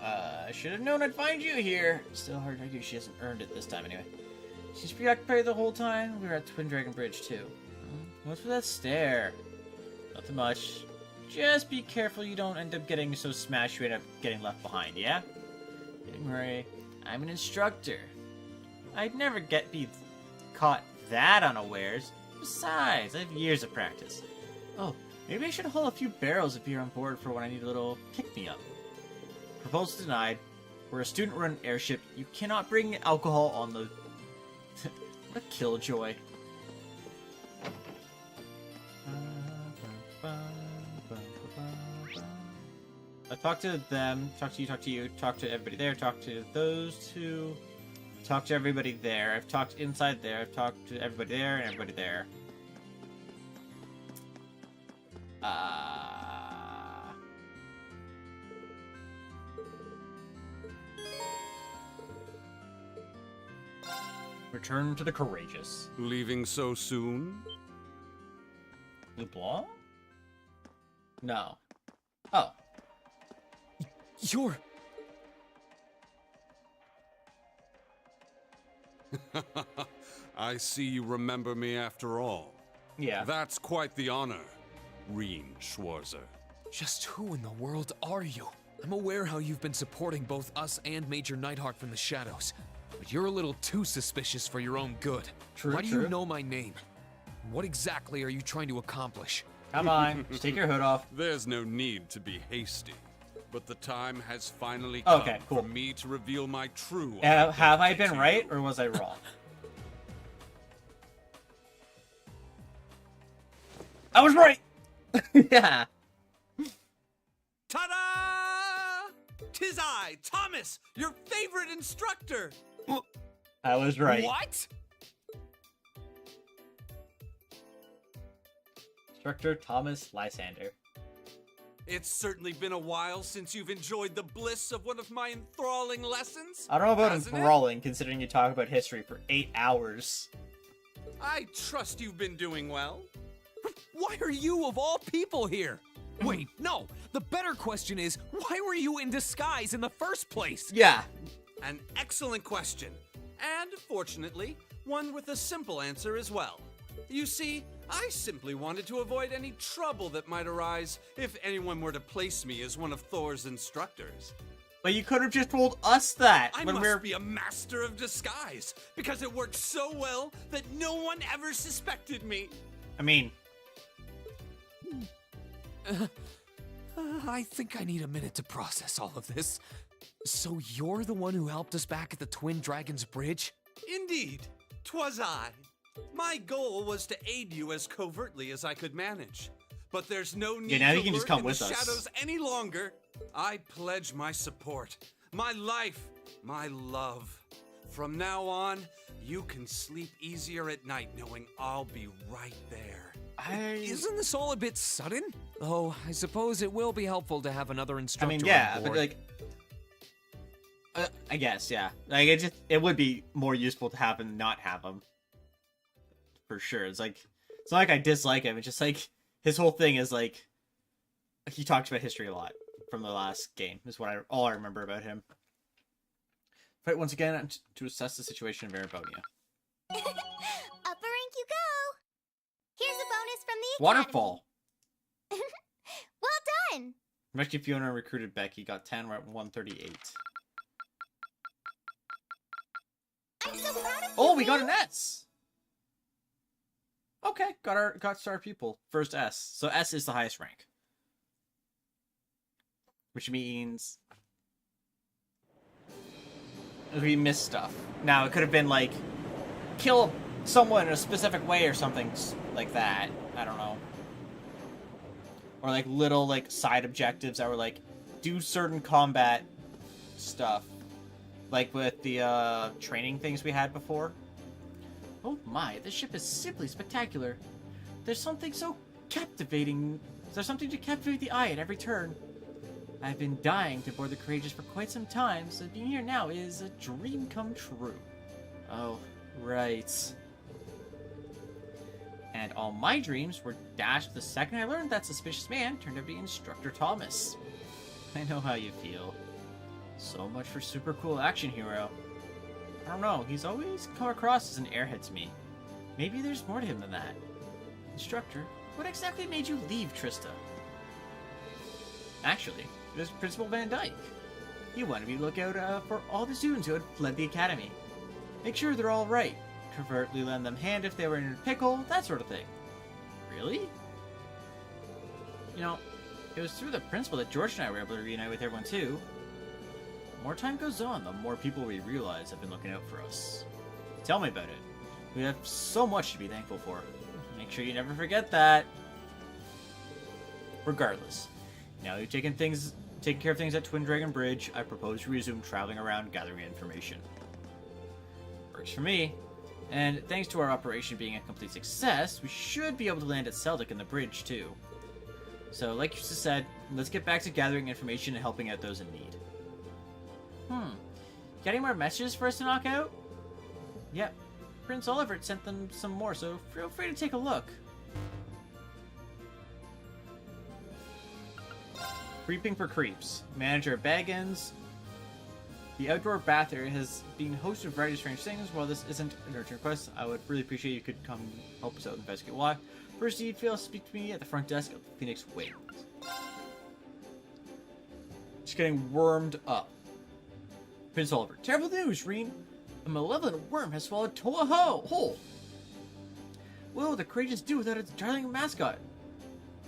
I should have known I'd find you here. Still hard to argue she hasn't earned it this time anyway. She's preoccupied the whole time. We were at Twin Dragon Bridge too. What's with that stare? Nothing much. Just be careful you don't end up getting so smashed you end up getting left behind, yeah? Don't worry. I'm an instructor. I'd never be caught that unawares. Besides, I have years of practice. Oh, maybe I should haul a few barrels if you're on board for when I need a little pick-me-up. Proposal denied. We're a student-run airship. You cannot bring alcohol on the... What a killjoy. I talked to them, talked to you, talked to everybody there, talked to those two, talked to everybody there. I've talked inside there, I've talked to everybody there and everybody there. Return to the courageous. Leaving so soon? LeBlanc? No. Oh. You're... I see you remember me after all. Yeah. That's quite the honor, Rean Schwarzer. Just who in the world are you? I'm aware how you've been supporting both us and Major Nighthawk from the shadows, but you're a little too suspicious for your own good. True, Why do true. you know my name? What exactly are you trying to accomplish? Come on, just take your hood off. There's no need to be hasty, but the time has finally come Okay, cool. for me to reveal my true Have I identity been to right, you. or was I wrong? I was right! Yeah. Ta-da! 'Tis I, Thomas, your favorite instructor! I was right. What? Instructor Thomas Lysander. It's certainly been a while since you've enjoyed the bliss of one of my enthralling lessons. I don't know about hasn't it? enthralling, considering you talk about history for 8 hours. I trust you've been doing well. Why are you, of all people, here? Wait, no. The better question is, why were you in disguise in the first place? Yeah. An excellent question. And, fortunately, one with a simple answer as well. You see, I simply wanted to avoid any trouble that might arise if anyone were to place me as one of Thor's instructors. But you could have just told us that I when must we're... be a master of disguise, because it worked so well that no one ever suspected me. I mean, I think I need a minute to process all of this. So you're the one who helped us back at the Twin Dragons Bridge? Indeed, 'twas I. My goal was to aid you as covertly as I could manage. But there's no need now to you can just lurk come in with the us. shadows any longer. I pledge my support, my life, my love. From now on, you can sleep easier at night knowing I'll be right there. Isn't this all a bit sudden? Though, I suppose it will be helpful to have another I instructor mean, yeah, on but board. like... I guess, yeah. Like, it would be more useful to have him not have him. For sure. It's like... It's not like I dislike him, it's just like... His whole thing is like... He talks about history a lot from the last game, is what all I remember about him. Fight once again to assess the situation in Varibonia. Upper rank you go! Here's a bonus from the Waterfall! Academy. Well done! Rescued Fiona and recruited Becky. Got 10, we're at 138. I'm so proud of you! Oh, we got Will. an S! Okay, got star pupil. First S. So S is the highest rank. Which means... we missed stuff. Now, it could have been like... Kill someone in a specific way or something like that. I don't know. Or like little like side objectives that were like... Do certain combat stuff. Like with the training things we had before. Oh my, this ship is simply spectacular. There's something so captivating. There's something to captivate the eye at every turn. I've been dying to board the Courageous for quite some time, so being here now is a dream come true. Oh, right. And all my dreams were dashed the second I learned that suspicious man turned out to be Instructor Thomas. I know how you feel. So much for super cool action hero. I don't know, he's always come across as an airhead to me. Maybe there's more to him than that. Instructor, what exactly made you leave Trista? Actually, it was Principal Van Dyke. He wanted me to look out for all the students who had fled the academy. Make sure they're all right. Covertly lend them hand if they were in a pickle, that sort of thing. Really? You know, it was through the principal that George and I were able to reunite with everyone too. The more time goes on, the more people we realize have been looking out for us. Tell me about it. We have so much to be thankful for. Make sure you never forget that. Regardless, now you've taken care of things at Twin Dragon Bridge, I propose we resume traveling around gathering information. Works for me. And thanks to our operation being a complete success, we should be able to land at Seldic in the bridge too. So, like you just said, let's get back to gathering information and helping out those in need. Got any more messages for us to knock out? Yep. Prince Oliver sent them some more, so feel free to take a look. Creeping for Creeps. Manager Baggins. The outdoor bath area has been host of a variety of strange things. While this isn't an urgent request, I would really appreciate you could come help us out and investigate why. First details, speak to me at the front desk of the Phoenix Wing. Just getting wormed up. Prince Oliver. Terrible news, Reen! A malevolent worm has swallowed Toa whole! What will the courageous do without its darling mascot?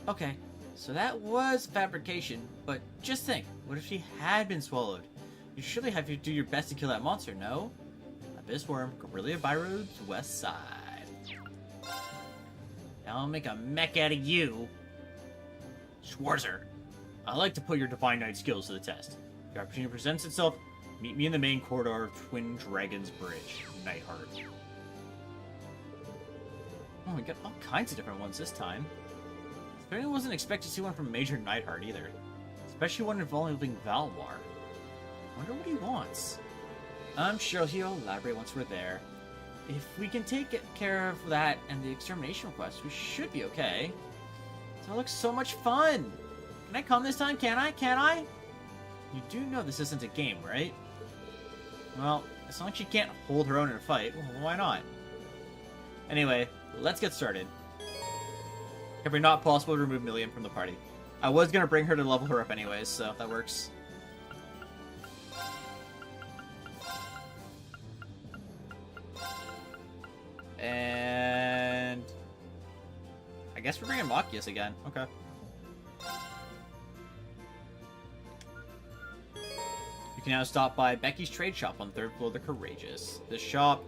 Okay, so that was fabrication, but just think, what if she had been swallowed? You surely have to do your best to kill that monster, no? Abyss Worm, Guerrilla Byroad's west side. Now I'll make a mech out of you. Schwarzer, I like to put your Divine Knight skills to the test. If the opportunity presents itself, meet me in the main corridor of Twin Dragons Bridge, Nightheart. Oh, we got all kinds of different ones this time. Certainly wasn't expecting to see one from Major Nightheart either. Especially one involving Valwar. Wonder what he wants. I'm sure he'll elaborate once we're there. If we can take care of that and the extermination request, we should be okay. That looks so much fun! Can I come this time? Can I? Can I? You do know this isn't a game, right? Well, as long as she can't hold her own in a fight, well, why not? Anyway, let's get started. If it's not possible to remove Milliam from the party. I was gonna bring her to level her up anyways, so that works. And I guess we're bringing Machias again. Okay. You can now stop by Becky's trade shop on the 3rd floor of the Courageous. This shop,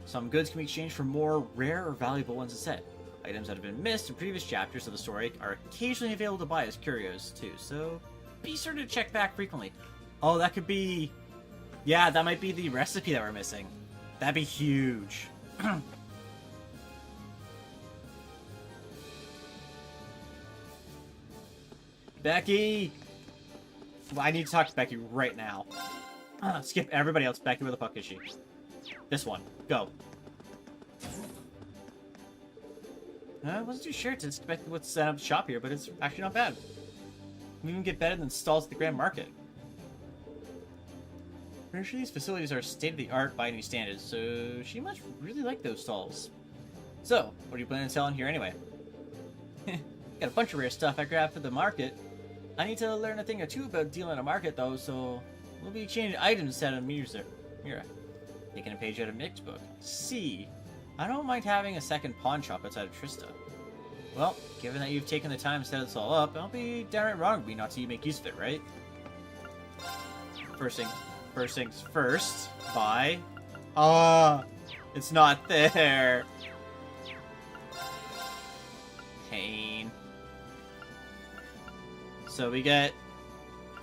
some goods can be exchanged for more rare or valuable ones instead. Items that have been missed in previous chapters of the story are occasionally available to buy as curios too, so be sure to check back frequently. Oh, that could be... Yeah, that might be the recipe that we're missing. That'd be huge. Becky! Well, I need to talk to Becky right now. Skip everybody else. Becky, where the fuck is she? This one. Go. I wasn't too sure to expect what's set up shop here, but it's actually not bad. We even get better than stalls at the Grand Market. Pretty sure these facilities are state-of-the-art by any standards, so she must really like those stalls. So, what are you planning on selling here anyway? Got a bunch of rare stuff I grabbed for the market. I need to learn a thing or two about dealing at a market though, so we'll be exchanging items instead of Mira. Taking a page out of Mick's book. See, I don't mind having a second pawn shop outside of Trista. Well, given that you've taken the time to set this all up, I'll be downright wrong of me not to make use of it, right? First things first. Buy. It's not there. Pain. So we get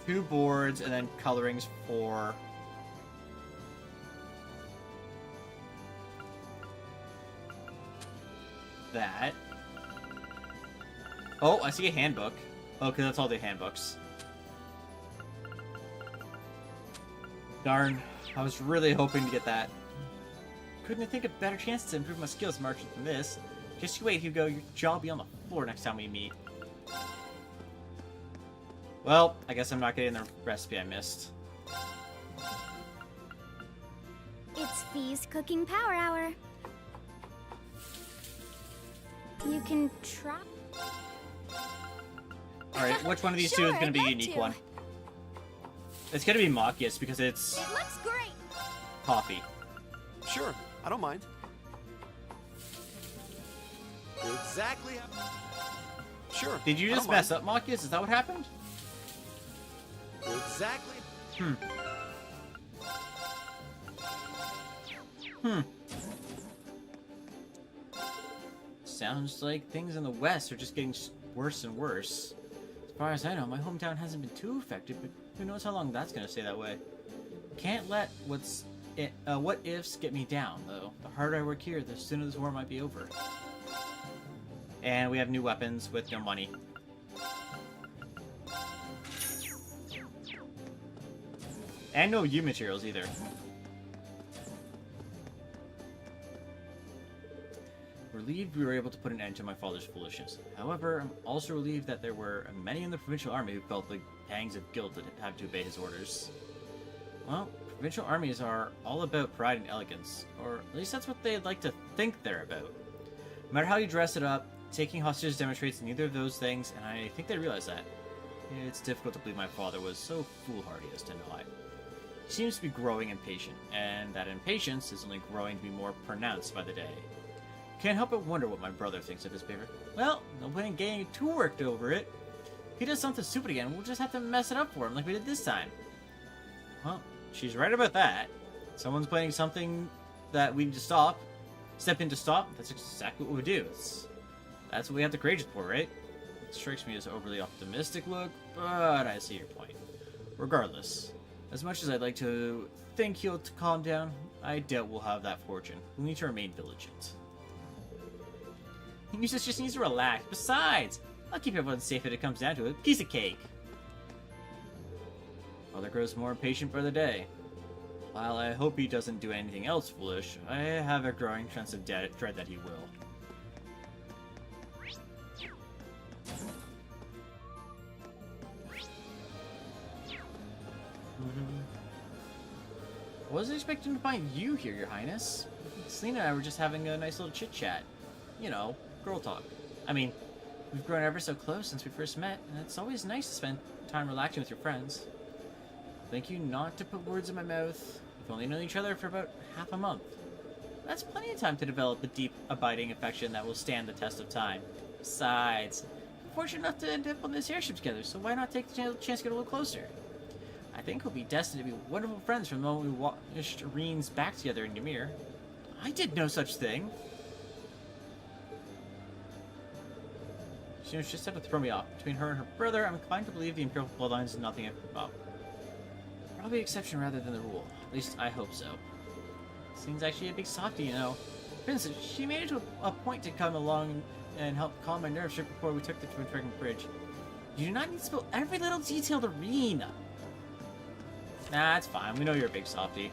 2 boards and then colorings for that. Oh, I see a handbook. Oh, because that's all the handbooks. Darn, I was really hoping to get that. Couldn't think of better chance to improve my skills marching than this. Just you wait, Hugo, your jaw will be on the floor next time we meet. Well, I guess I'm not getting the recipe I missed. It's Fee's Cooking Power Hour. You can try. Alright, which one of these two Sure, is going to be I'd a unique to. one? It's going to be Machias because it's It looks great. coffee. Sure, I don't mind. Exactly. Sure. Did you I just don't mess up, Machias? Is that what happened? mind. Exactly. Sounds like things in the West are just getting worse and worse. As far as I know, my hometown hasn't been too affected, but who knows how long that's gonna stay that way. Can't let what ifs get me down, though. The harder I work here, the sooner this war might be over. And we have new weapons with no money. And no U materials either. Relieved we were able to put an end to my father's foolishness. However, I'm also relieved that there were many in the provincial army who felt the pangs of guilt that have to obey his orders. Well, provincial armies are all about pride and elegance, or at least that's what they'd like to think they're about. No matter how you dress it up, taking hostages demonstrates neither of those things, and I think they realize that. It's difficult to believe my father was so foolhardy as to lie. He seems to be growing impatient, and that impatience is only growing to be more pronounced by the day. Can't help but wonder what my brother thinks of his paper. Well, no point in getting too worked over it. If he does something stupid again, we'll just have to mess it up for him like we did this time. Well, she's right about that. Someone's playing something that we need to step in to stop. That's exactly what we do. That's what we have the courage for, right? It strikes me as an overly optimistic look, but I see your point. Regardless, as much as I'd like to think he'll calm down, I doubt we'll have that fortune. We need to remain vigilant. Muses just needs to relax. Besides, I'll keep everyone safe if it comes down to it. Piece of cake. Father grows more impatient by the day. While I hope he doesn't do anything else foolish, I have a growing sense of dread that he will. I wasn't expecting to find you here, Your Highness. Selena and I were just having a nice little chit-chat. You know, girl talk. I mean, we've grown ever so close since we first met, and it's always nice to spend time relaxing with your friends. Thank you not to put words in my mouth. We've only known each other for about half a month. That's plenty of time to develop a deep, abiding affection that will stand the test of time. Besides, we're fortunate enough to end up on this airship together, so why not take the chance to get a little closer? I think we'll be destined to be wonderful friends from the moment we watched Rean's back together in Ymir. I did no such thing. She was just said to throw me off. Between her and her brother, I'm inclined to believe the Imperial bloodline is nothing about. Probably exception rather than the rule. At least I hope so. Seems actually a big softie, you know. For instance, she made it to a point to come along and help calm my nerves right before we took the Twin Dragon Bridge. You do not need to spill every little detail to Rean. Nah, it's fine. We know you're a big softie.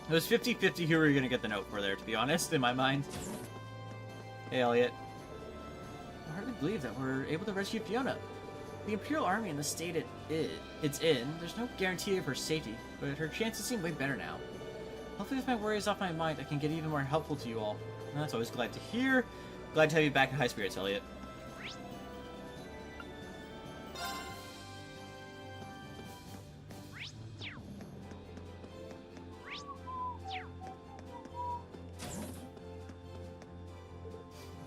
It was 50-50 who we were going to get the note for there, to be honest, in my mind. Hey, Elliot. I hardly believe that we're able to rescue Fiona. The Imperial Army in the state it's in, there's no guarantee of her safety, but her chances seem way better now. Hopefully with my worries off my mind, I can get even more helpful to you all. And that's always glad to hear. Glad to have you back in high spirits, Elliot.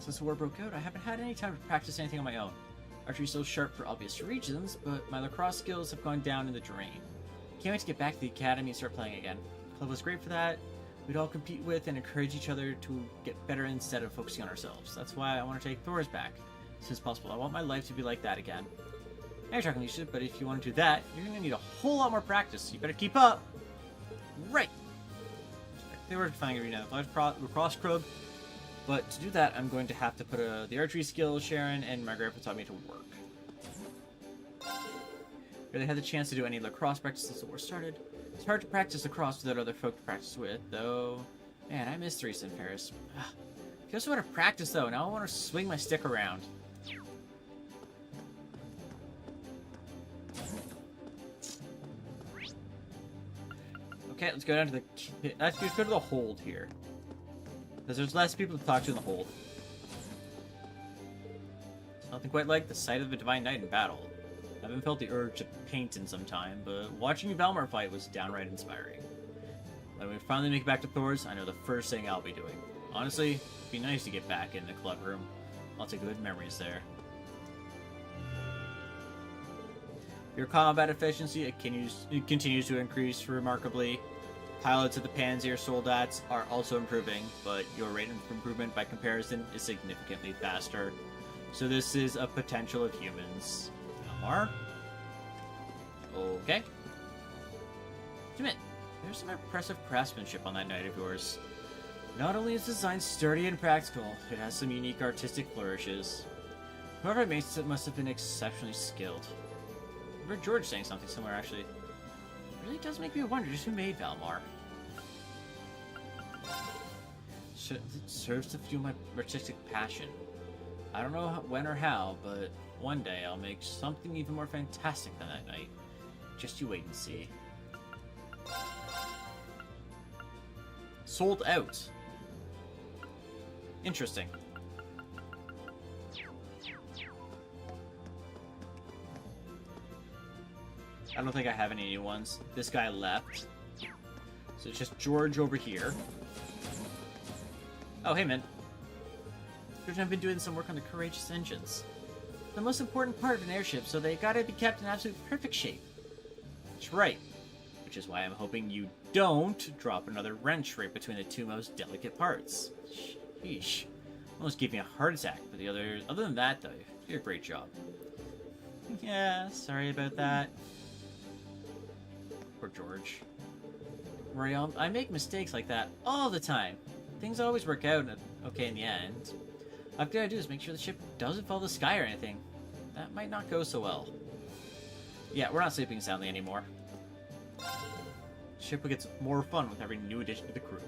Since the war broke out, I haven't had any time to practice anything on my own. Archery's still sharp for obvious reasons, but my lacrosse skills have gone down in the drain. Can't wait to get back to the academy and start playing again. The club was great for that. We'd all compete with and encourage each other to get better instead of focusing on ourselves. That's why I want to take Thor's back as soon as possible. I want my life to be like that again. Now you're talking shit, but if you want to do that, you're going to need a whole lot more practice, so you better keep up. Right! They were finding arena lacrosse club. But to do that, I'm going to have to put the archery skills Sharon and my grandpa taught me to work. Really had the chance to do any lacrosse practice since the war started. It's hard to practice lacrosse without other folk to practice with, though. Man, I miss Theresa in Paris. I just want to practice, though. Now I want to swing my stick around. Okay, let's go down to the... Let's go to the hold here. Because there's less people to talk to in the hold. Nothing quite like the sight of a Divine Knight in battle. I haven't felt the urge to paint in some time, but watching Valmar fight was downright inspiring. When we finally make it back to Thor's, I know the first thing I'll be doing. Honestly, it'd be nice to get back in the club room. Lots of good memories there. Your combat efficiency it continues to increase remarkably. Pilots of the Panzer Soldats are also improving, but your rate of improvement by comparison is significantly faster. So this is a potential of humans. Elmar? Okay. Admit, there's some impressive craftsmanship on that knight of yours. Not only is the design sturdy and practical, it has some unique artistic flourishes. Whoever makes it must have been exceptionally skilled. I heard George saying something similar, actually. It really does make me wonder just who made Valmar. It serves to fuel my artistic passion. I don't know when or how, but one day I'll make something even more fantastic than that knight. Just you wait and see. Sold out. Interesting. I don't think I have any new ones. This guy left. So it's just George over here. Oh, hey, man. George and I've been doing some work on the Courageous engines. The most important part of an airship, so they gotta be kept in absolute perfect shape. That's right. Which is why I'm hoping you don't drop another wrench right between the two most delicate parts. Sheesh. Almost gave me a heart attack, but other than that, though, you did a great job. Yeah, sorry about that. Poor George. Royale, I make mistakes like that all the time. Things always work out okay in the end. All I've got to do is make sure the ship doesn't fall to the sky or anything. That might not go so well. Yeah, we're not sleeping soundly anymore. The ship gets more fun with every new addition to the crew.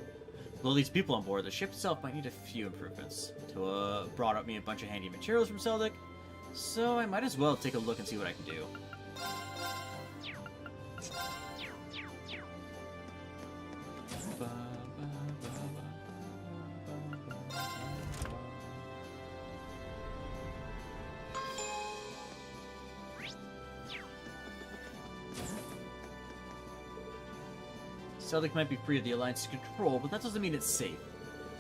With all these people on board, the ship itself might need a few improvements. Toa brought up me a bunch of handy materials from Seldik, so I might as well take a look and see what I can do. Seldik might be free of the Alliance's control, but that doesn't mean it's safe.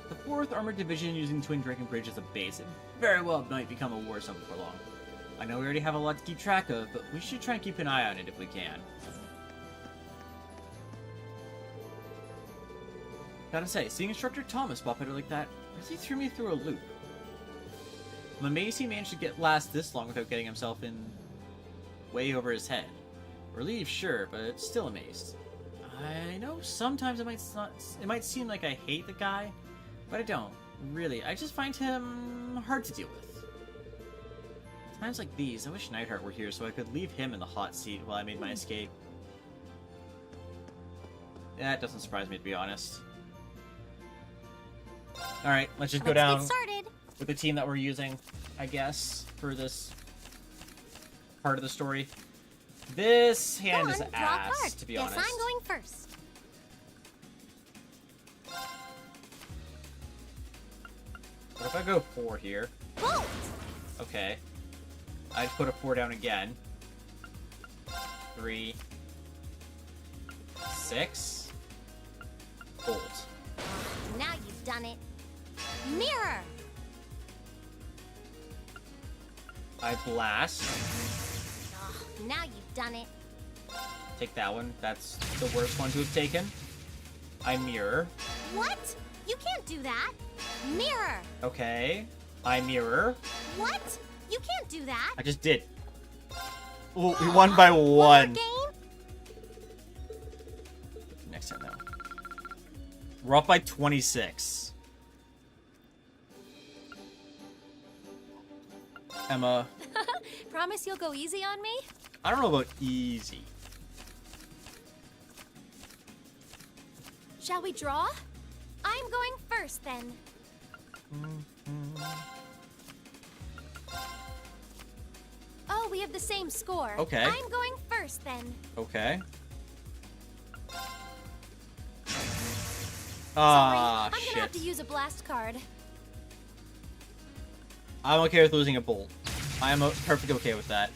The 4th Armored Division using Twin Dragon Bridge as a base, it very well might become a war zone before long. I know we already have a lot to keep track of, but we should try and keep an eye on it if we can. Gotta say, seeing Instructor Thomas pop out like that really threw me through a loop. I'm amazed he managed to get last this long without getting himself in way over his head. Relieved, sure, but still amazed. I know sometimes it might seem like I hate the guy, but I don't. Really, I just find him hard to deal with. Times like these, I wish Neidhart were here so I could leave him in the hot seat while I made my escape. That doesn't surprise me, to be honest. Alright, let's just go down Get started. with the team that we're using, I guess, for this part of the story. This hand is draw a ass, card. to be Guess honest. I'm going first. What if I go 4 here? Bolt! Okay. I just put a 4 down again. 3. 6. Bolt. Now you've done it. Mirror! I blast. Now you've done it. Take that one. That's the worst one to have taken. I mirror. What? You can't do that. Mirror! Okay. I mirror. What? You can't do that. I just did. Ooh, we won by 1. Game? Next time, though. We're up by 26. Emma, Promise you'll go easy on me? I don't know about easy. Shall we draw? I'm going first then. Oh, we have the same score. Okay. I'm going first then. Okay. Sorry, Ah, I'm gonna shit. have to use a blast card. I'm okay with losing a bolt. I am perfectly okay with that.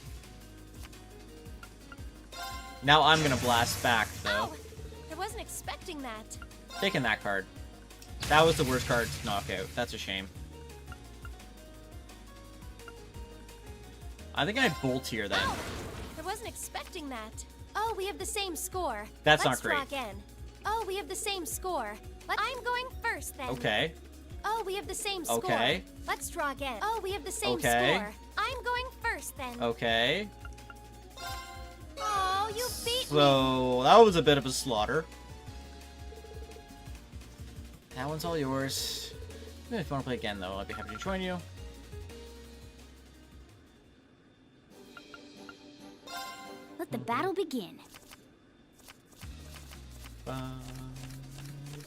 Now I'm gonna blast back, though. Oh, I wasn't expecting that. Taking that card. That was the worst card to knock out. That's a shame. I think I bolt here then. Oh, I wasn't expecting that. Oh, we have the same score. That's Let's not draw great. again. Oh, we have the same score. I'm going first then. Okay. Oh, we have the same score. Okay. Let's draw again. Oh, we have the same Okay. score. I'm going first then. Okay. Oh, you beat me. So that was a bit of a slaughter. That one's all yours. If you want to play again, though, I'd be happy to join you. Let the battle begin. Bum,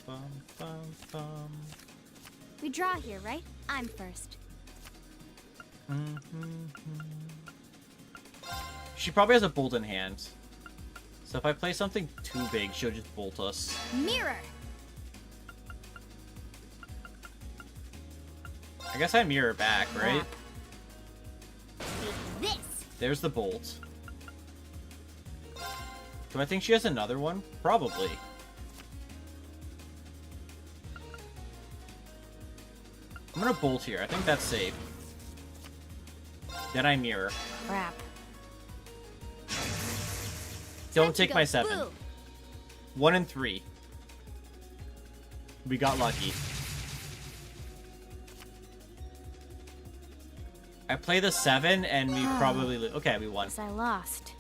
bum, bum, bum. We draw here, right? I'm first. She probably has a bolt in hand. So if I play something too big, she'll just bolt us. Mirror. I guess I mirror back, right? Take this. There's the bolt. Do I think she has another one? Probably. I'm gonna bolt here. I think that's safe. Then I mirror. Crap. Don't Time to take go my 7. blue. 1 and 3. We got lucky. I play the 7 and we probably okay, we won. Guess I lost.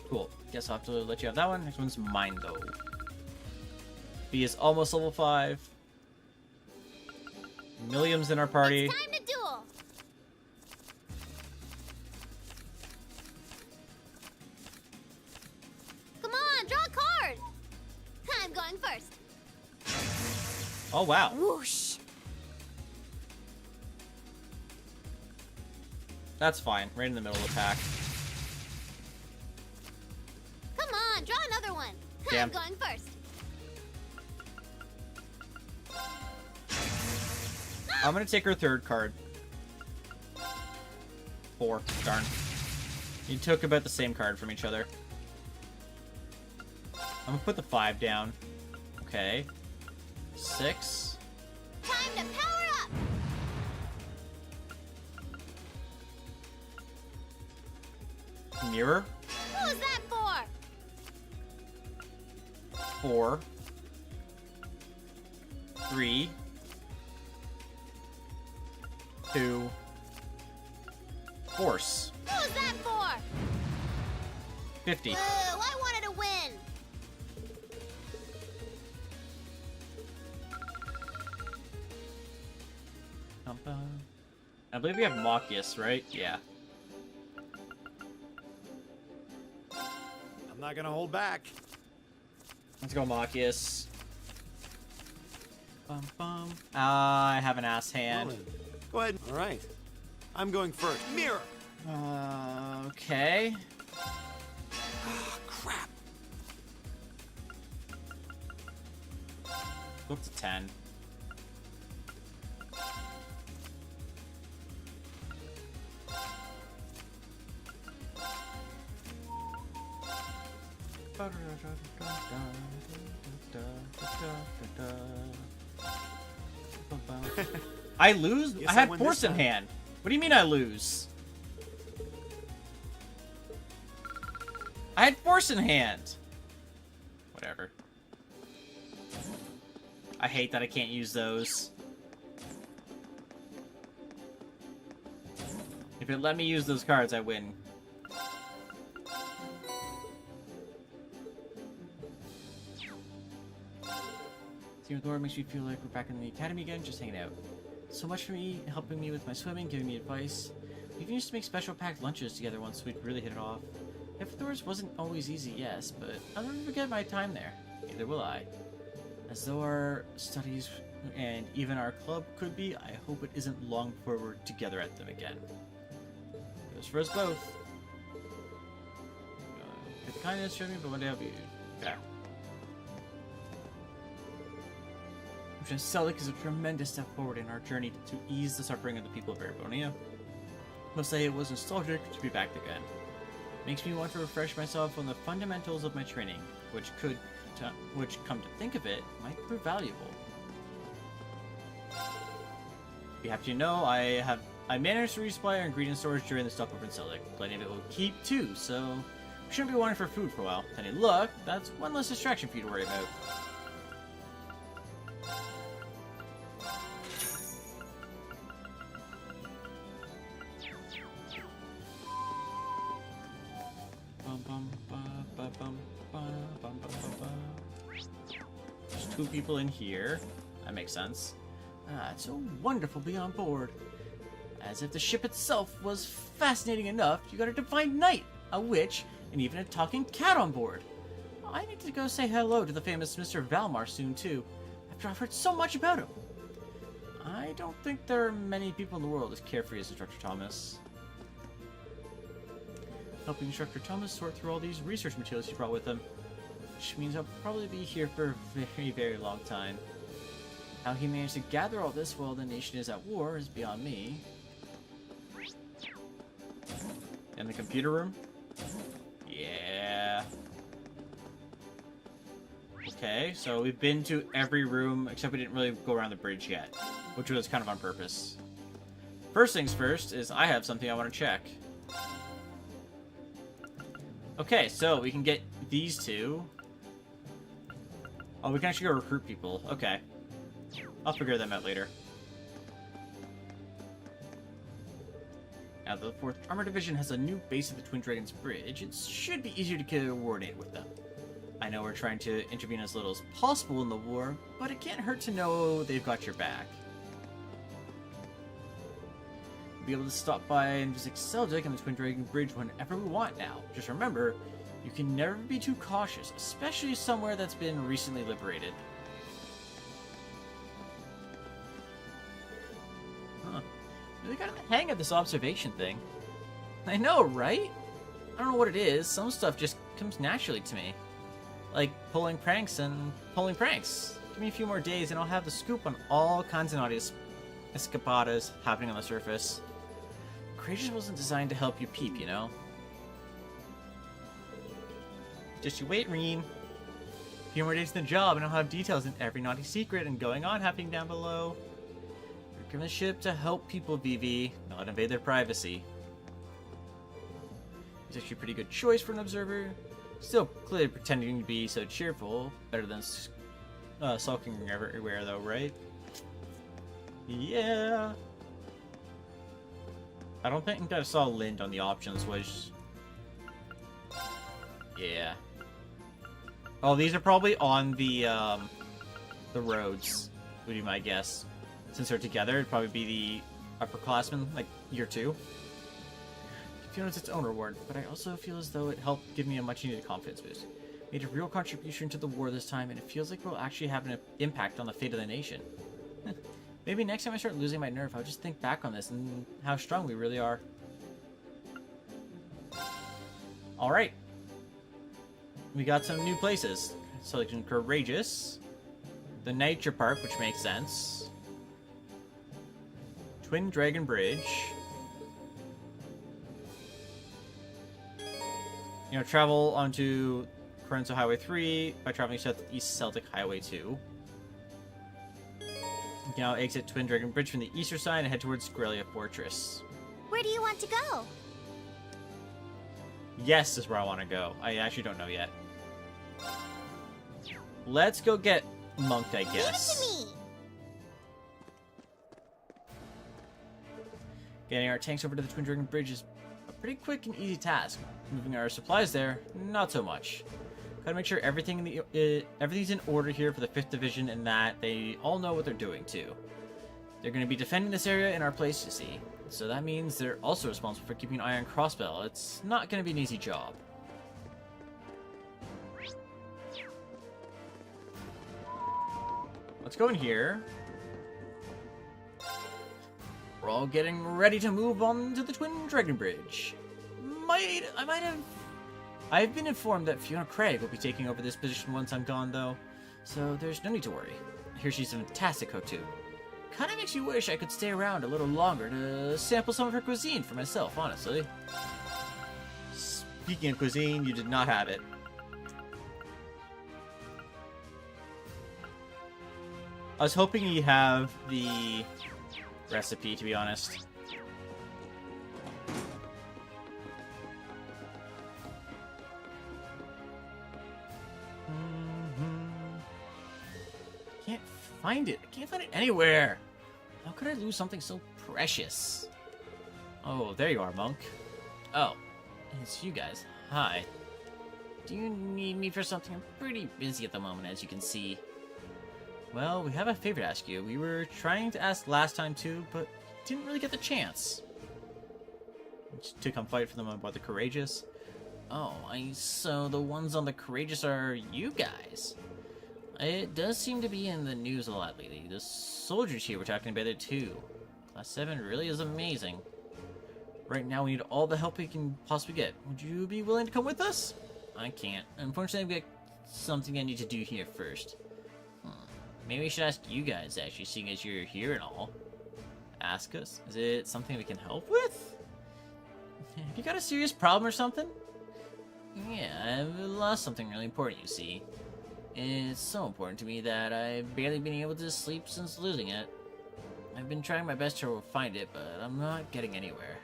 Cool. Guess I'll have to let you have that one. Next one's mine though. B is almost level 5. Milliam's in our party. It's time to duel. Come on, draw a card. I'm going first. Oh wow. Whoosh. That's fine. Right in the middle of the pack. Come on, draw another one. Damn. I'm going first. I'm gonna take her third card. 4. Darn. You took about the same card from each other. I'm gonna put the 5 down. Okay. 6. Time to power up. Mirror. Who's that for? 4. 3. 2. Force. Who's that for? 50. Boo, I wanted to win. I believe we have Mockius, right? Yeah. I'm not gonna hold back. Let's go, Mockius. Bum, bum. I have an ass hand. Roland, go ahead. All right. I'm going first. Mirror. Okay. Ah, crap. Go up to 10. I lose? Guess I I had win force this in time. hand. What do you mean I lose? I had force in hand. Whatever. I hate that I can't use those. If it let me use those cards, I win. Team Thor makes me feel like we're back in the academy again, just hanging out. So much for me, helping me with my swimming, giving me advice. We even used to make special packed lunches together once we'd really hit it off. Thor's wasn't always easy, yes, but I'll never forget my time there. Neither will I. As though our studies and even our club could be, I hope it isn't long before we're together at them again. Goes for us both. Get the kindness from me, but one day I'll be back. Celtic is a tremendous step forward in our journey to ease the suffering of the people of Erebonia. Must say it was nostalgic to be back again. Makes me want to refresh myself on the fundamentals of my training, which come to think of it, might prove valuable. Be happy to know I have I managed to resupply our ingredient storage during the stopover in Celtic. Plenty of it will keep too, so we shouldn't be wanting for food for a while. Any luck, that's one less distraction for you to worry about. There's 2 people in here. That makes sense. Ah, it's so wonderful to be on board. As if the ship itself was fascinating enough, you got a divine knight, a witch, and even a talking cat on board. I need to go say hello to the famous Mr. Valmar soon, too, after I've heard so much about him. I don't think there are many people in the world as carefree as Instructor Thomas. Helping Instructor Thomas sort through all these research materials he brought with him, which means I'll probably be here for a very, very long time. How he managed to gather all this while the nation is at war is beyond me. In the computer room? Yeah. Okay, so we've been to every room, except we didn't really go around the bridge yet, which was kind of on purpose. First things first is I have something I want to check. Okay, so we can get these 2. Oh, we can actually go recruit people. Okay. I'll figure them out later. Now, the 4th Armor Division has a new base at the Twin Dragons Bridge. It should be easier to coordinate with them. I know we're trying to intervene as little as possible in the war, but it can't hurt to know they've got your back. We'll be able to stop by and visit Celtic and the Twin Dragon Bridge whenever we want now. Just remember, you can never be too cautious, especially somewhere that's been recently liberated. Huh. Really got the hang of this observation thing. I know, right? I don't know what it is. Some stuff just comes naturally to me. Like pulling pranks and pulling pranks. Give me a few more days and I'll have the scoop on all kinds of naughty escapadas happening on the surface. Courageous wasn't designed to help you peep, you know? Just you wait, Reem. A few more days in the job and I'll have details in every naughty secret and going on happening down below. You're given the ship to help people, Vivi, not invade their privacy. It's actually a pretty good choice for an observer. Still clearly pretending to be so cheerful. Better than sulking everywhere, though, right? Yeah. I don't think I saw Lind on the options, was... Yeah. Oh, these are probably on the roads, would be my guess. Since they're together, it'd probably be the upperclassmen, like, year 2. I feel it's its own reward, but I also feel as though it helped give me a much-needed confidence boost. Made a real contribution to the war this time, and it feels like it will actually have an impact on the fate of the nation. Maybe next time I start losing my nerve, I'll just think back on this and how strong we really are. Alright. We got some new places. Selection Courageous. The Nature Park, which makes sense. Twin Dragon Bridge. You know, travel onto Corenso Highway 3 by traveling southeast Celtic Highway 2. You can now exit Twin Dragon Bridge from the eastern side and head towards Grelia Fortress. Where do you want to go? Yes is where I want to go. I actually don't know yet. Let's go get Monked, I guess. Leave it to me. Getting our tanks over to the Twin Dragon Bridge is a pretty quick and easy task. Moving our supplies there, not so much. Gotta make sure everything's in order here for the 5th Division and that they all know what they're doing too. They're going to be defending this area in our place, you see. So that means they're also responsible for keeping an eye on Crossbell. It's not going to be an easy job. Let's go in here. We're all getting ready to move on to the Twin Dragon Bridge. I've been informed that Fiona Craig will be taking over this position once I'm gone, though, so there's no need to worry. I hear she's a fantastic cook, too. Kinda makes me wish I could stay around a little longer to sample some of her cuisine for myself, honestly. Speaking of cuisine, you did not have it. I was hoping you'd have the recipe, to be honest. find it. I can't find it anywhere. How could I lose something so precious? Oh, there you are, Monk. Oh, it's you guys. Hi. Do you need me for something? I'm pretty busy at the moment, as you can see. Well, we have a favor to ask you. We were trying to ask last time too, but didn't really get the chance. To come fight for them about the Courageous. Oh, so the ones on the Courageous are you guys. It does seem to be in the news a lot lately. The soldiers here were talking about it too. Class 7 really is amazing. Right now we need all the help we can possibly get. Would you be willing to come with us? I can't. Unfortunately, I've got something I need to do here first. Maybe we should ask you guys, actually, seeing as you're here and all. Ask us? Is it something we can help with? Have you got a serious problem or something? Yeah, I've lost something really important, you see. It's so important to me that I've barely been able to sleep since losing it. I've been trying my best to find it, but I'm not getting anywhere.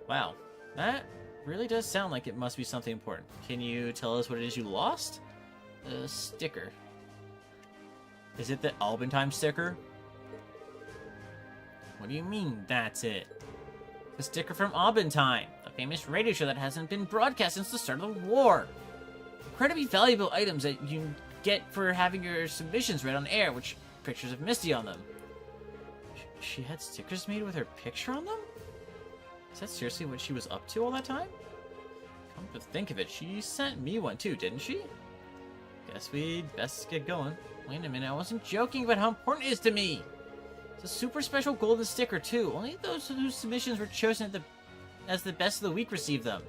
Wow, that really does sound like it must be something important. Can you tell us what it is you lost? A sticker. Is it the Albentime sticker? What do you mean, that's it? The sticker from Albentime, the famous radio show that hasn't been broadcast since the start of the war. Incredibly valuable items that you get for having your submissions read on air, with pictures of Misty on them. She had stickers made with her picture on them? Is that seriously what she was up to all that time? Come to think of it, she sent me one too, didn't she? Guess we'd best get going. Wait a minute, I wasn't joking about how important it is to me! It's a super special golden sticker too. Only those whose submissions were chosen as the best of the week received them.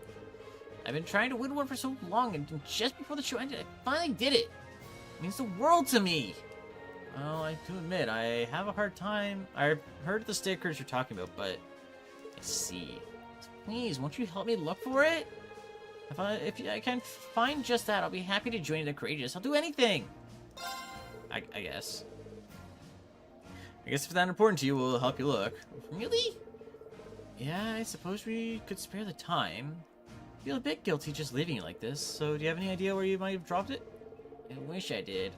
I've been trying to win one for so long, and just before the show ended, I finally did it! It means the world to me! Well, I do admit, I have a hard time. I've heard the stickers you're talking about, but I see. Please, won't you help me look for it? If I can find just that, I'll be happy to join the Courageous. I'll do anything! I guess. I guess if it's that important to you, we'll help you look. Really? Yeah, I suppose we could spare the time. I feel a bit guilty just leaving it like this, so do you have any idea where you might have dropped it? I wish I did.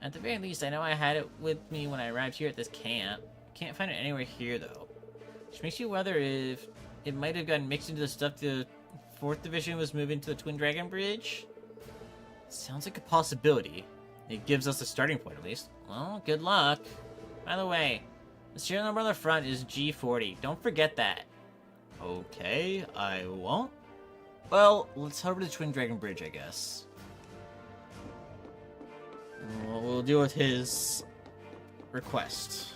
At the very least, I know I had it with me when I arrived here at this camp. Can't find it anywhere here, though. Which makes you wonder if it might have gotten mixed into the stuff the 4th Division was moving to the Twin Dragon Bridge. Sounds like a possibility. It gives us a starting point, at least. Well, good luck. By the way, the serial number on the front is G40. Don't forget that. Okay, I won't. Well, let's head over to the Twin Dragon Bridge, I guess. We'll deal with his request.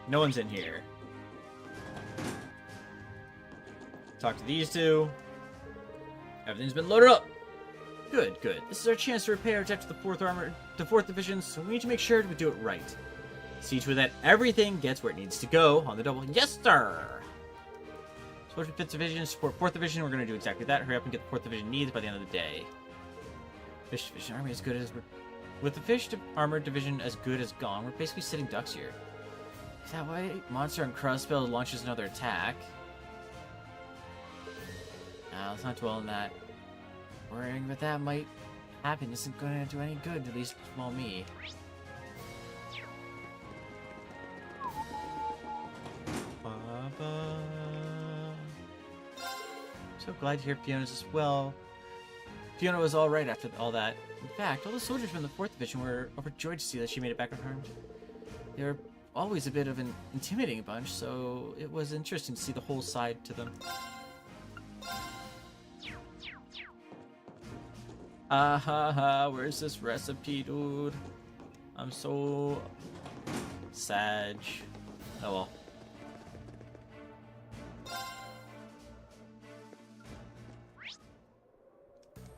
No one's in here. Talk to these two. Everything's been loaded up. Good, good. This is our chance to repair and protect the 4th Division, so we need to make sure we do it right. See to it that everything gets where it needs to go on the double. Yes, sir! Support the 5th Division, support 4th Division. We're going to do exactly that. Hurry up and get the 4th Division needs by the end of the day. Fish Division Army as good as... With the Fish Armored Division as good as gone, we're basically sitting ducks here. Is that why Monster and Crossbell launches another attack? Now, let's not dwell on that. Worrying about that might happen isn't going to do any good, at least well me. So glad to hear Fiona's as well. Fiona was alright after all that. In fact, all the soldiers from the 4th Division were overjoyed to see that she made it back unharmed. They were always a bit of an intimidating bunch, so it was interesting to see the whole side to them. Ah ha ha, where's this recipe, dude? I'm so sad. Oh well.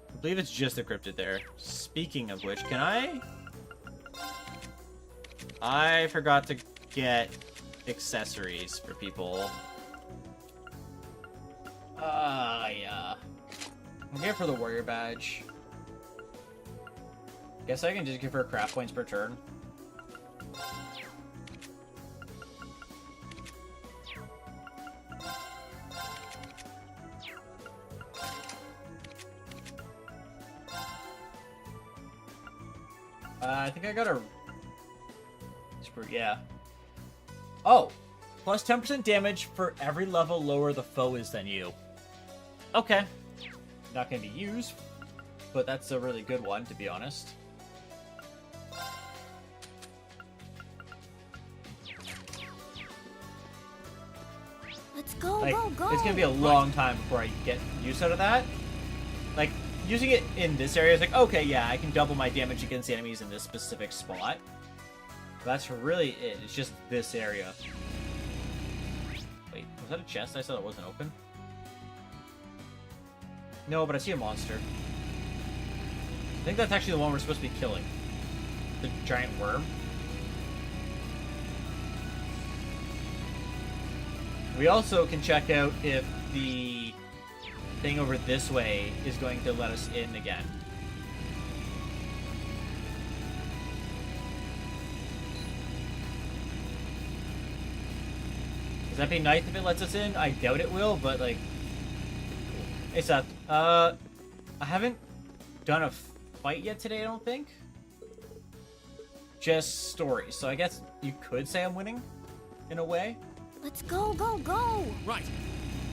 I believe it's just encrypted there. Speaking of which, can I forgot to get accessories for people. Yeah. I'm here for the warrior badge. Guess I can just give her craft points per turn. I think I got a... Yeah. Oh! Plus 10% damage for every level lower the foe is than you. Okay. Not going to be used, but that's a really good one, to be honest. Let's go, Like, go, go. it's going to be a long time before I get use out of that. Like, using it in this area is like, okay, yeah, I can double my damage against the enemies in this specific spot. That's really it. It's just this area. Wait, was that a chest? I said it wasn't open. No, but I see a monster. I think that's actually the one we're supposed to be killing. The giant worm. We also can check out if the thing over this way is going to let us in again. Does that be nice if it lets us in? I doubt it will, but like... Hey Seth, I haven't done a fight yet today, I don't think. Just stories, so I guess you could say I'm winning, in a way. Let's go, go, go. Right.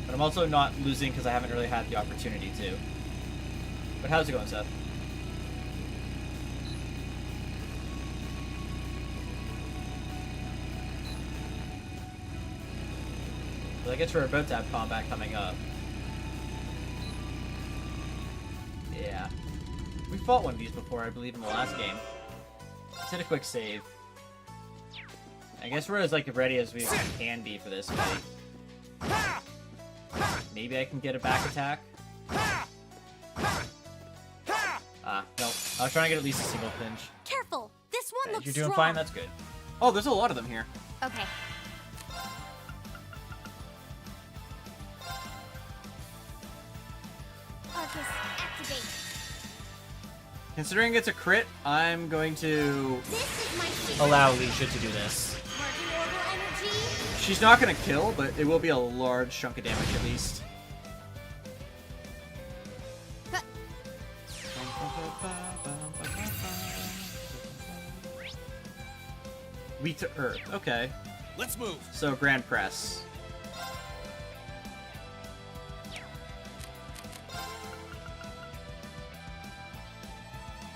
But I'm also not losing because I haven't really had the opportunity to. But how's it going, Seth? Well, I guess we're about to have combat coming up. Yeah. We fought one of these before, I believe, in the last game. Let's hit a quick save. I guess we're as like ready as we can be for this fight. Maybe I can get a back attack. No. I was trying to get at least a single pinch. Careful. This one looks You're doing strong. fine, that's good. Oh, there's a lot of them here. Okay. Arcus, activate. Considering it's a crit, I'm going to This is my secret. allow Leisha to do this. Marching order energy. She's not going to kill, but it will be a large chunk of damage at least. Huh. Weak to Earth. Okay. Let's move. So Grand Press.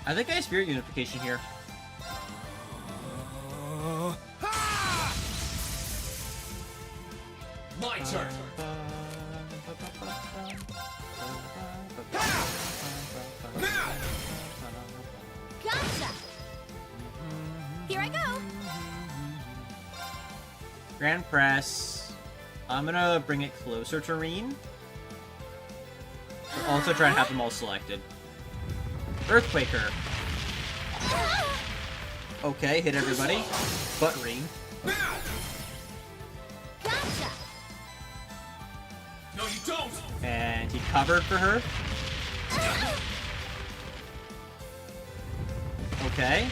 I think I have Spirit Unification here. My turn. Gotcha. Here I go. Grand Press. I'm gonna bring it closer to Reen. But also try and have them all selected. Earthquaker. Okay, hit everybody. But Reen. Gotcha. No, you don't. And he covered for her. Okay.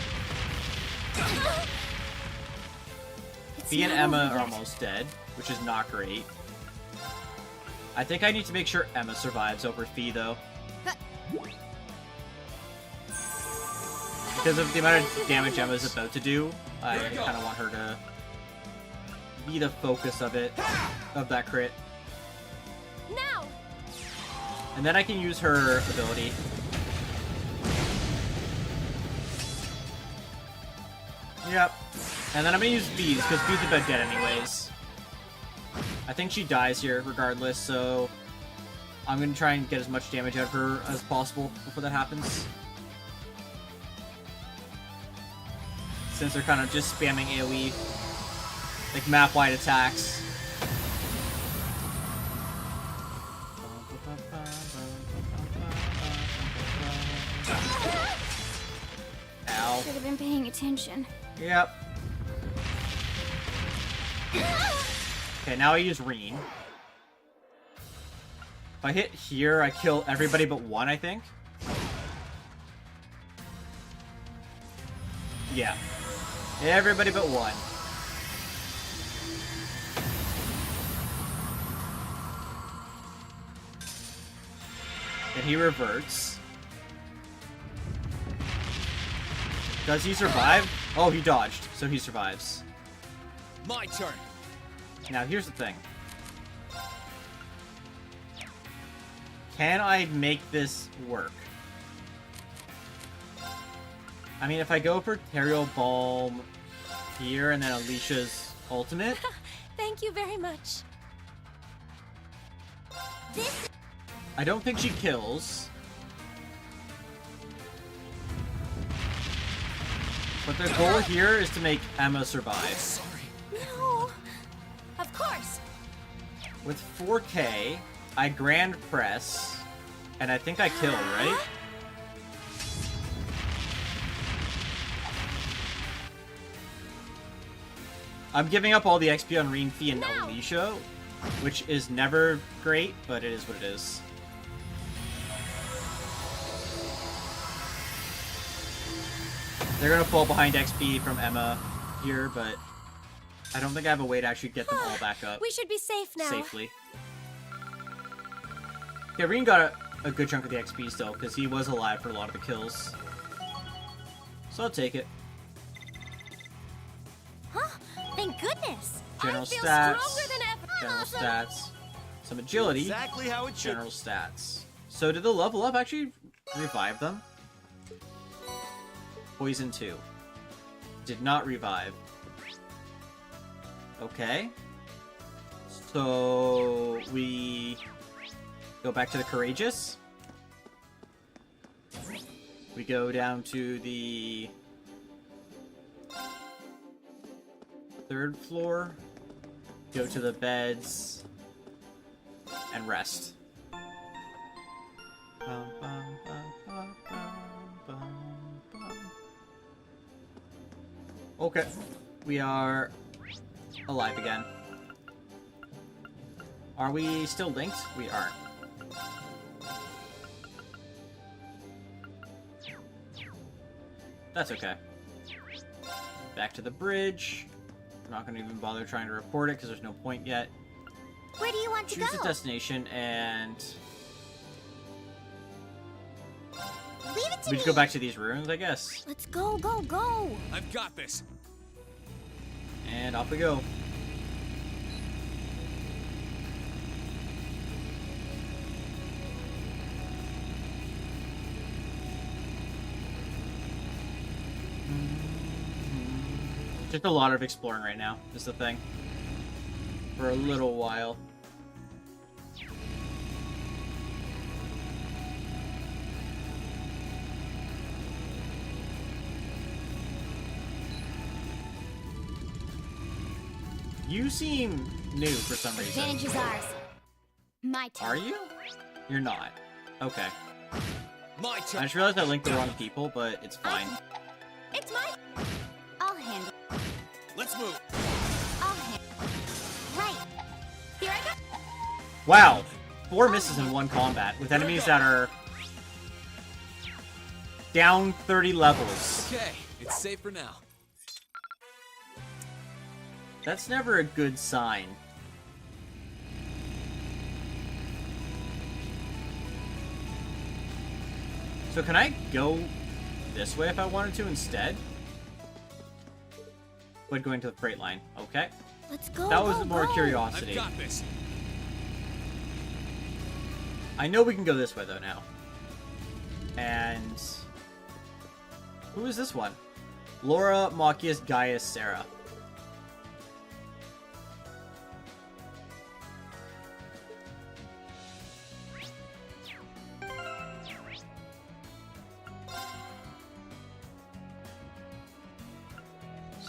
It's Fee and not Emma over are yet. almost dead, which is not great. I think I need to make sure Emma survives over Fee, though. Because of the amount of damage Emma's about to do, I kind of want her to be the focus of it, of that crit. Now. And then I can use her ability. Yep. And then I'm gonna use Bees, because Bees are about dead anyways. I think she dies here regardless, so I'm gonna try and get as much damage out of her as possible before that happens. Since they're kind of just spamming AoE, like map-wide attacks. Ow. Should have been paying attention. Yep. Okay, now I use Reen. If I hit here, I kill everybody but one, I think. Yeah. Everybody but one. And he reverts. Does he survive? Oh, he dodged, so he survives. My turn. Now, here's the thing. Can I make this work? I mean, if I go for Teriel Balm here and then Alicia's ultimate, Thank you very much. This I don't think she kills. But the goal here is to make Emma survive. Sorry. no. Of course. With 4K, I Grand Press, and I think I kill, right? I'm giving up all the XP on Reinfi and No. Alicia, which is never great, but it is what it is. They're gonna fall behind XP from Emma here, but I don't think I have a way to actually get them all back up We should be safe now. safely. Yeah, Reen got a good chunk of the XP still, because he was alive for a lot of the kills. So I'll take it. Huh? Thank goodness. General I feel stats. stronger than ever. General Awesome. stats. Some agility. Exactly how it should. General stats. So did the level up actually revive them? Poison 2. Did not revive. Okay. So we go back to the Courageous. We go down to the 3rd floor. Go to the beds and rest. Bum, bum, bum, bum, bum, bum. Okay, we are alive again. Are we still linked? We aren't. That's okay. Back to the bridge. I'm not going to even bother trying to report it because there's no point yet. Where do you want to Choose go? a destination and Leave it to we me. just go back to these ruins, I guess. Let's go, go, go. I've got this. And off we go. Just a lot of exploring right now, is the thing. For a little while. You seem new for some reason. Advantage is ours. My turn. Are you? You're not. Okay. My I turn. just realized I linked the wrong people, but it's fine. It's my. I'll handle. Let's move. I'll handle. Right. Here I go. Wow! 4 misses in one combat, with enemies that are down 30 levels. Okay, it's safe for now. That's never a good sign. So can I go this way if I wanted to instead? But going to the freight line. Okay. Let's go. That was go, more go. curiosity. I've got this. I know we can go this way though now. And who is this one? Laura, Machias, Gaius, Sarah.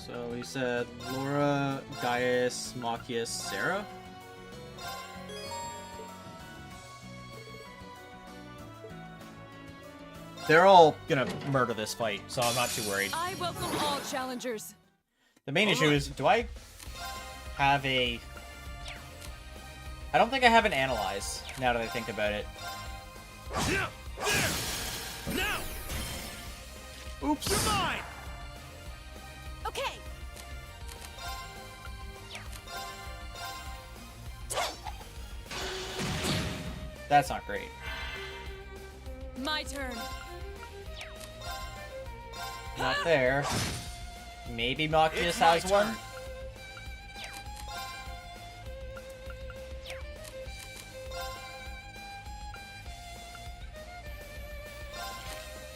So he said Laura, Gaius, Machias, Sarah. They're all gonna murder this fight, so I'm not too worried. I welcome all challengers. The main issue is, do I have a... I don't think I have an Analyze, now that I think about it. Yeah, there! Now! Oops! You're mine! Okay. That's not great. My turn. Not there. Maybe Machias It's my has one? turn.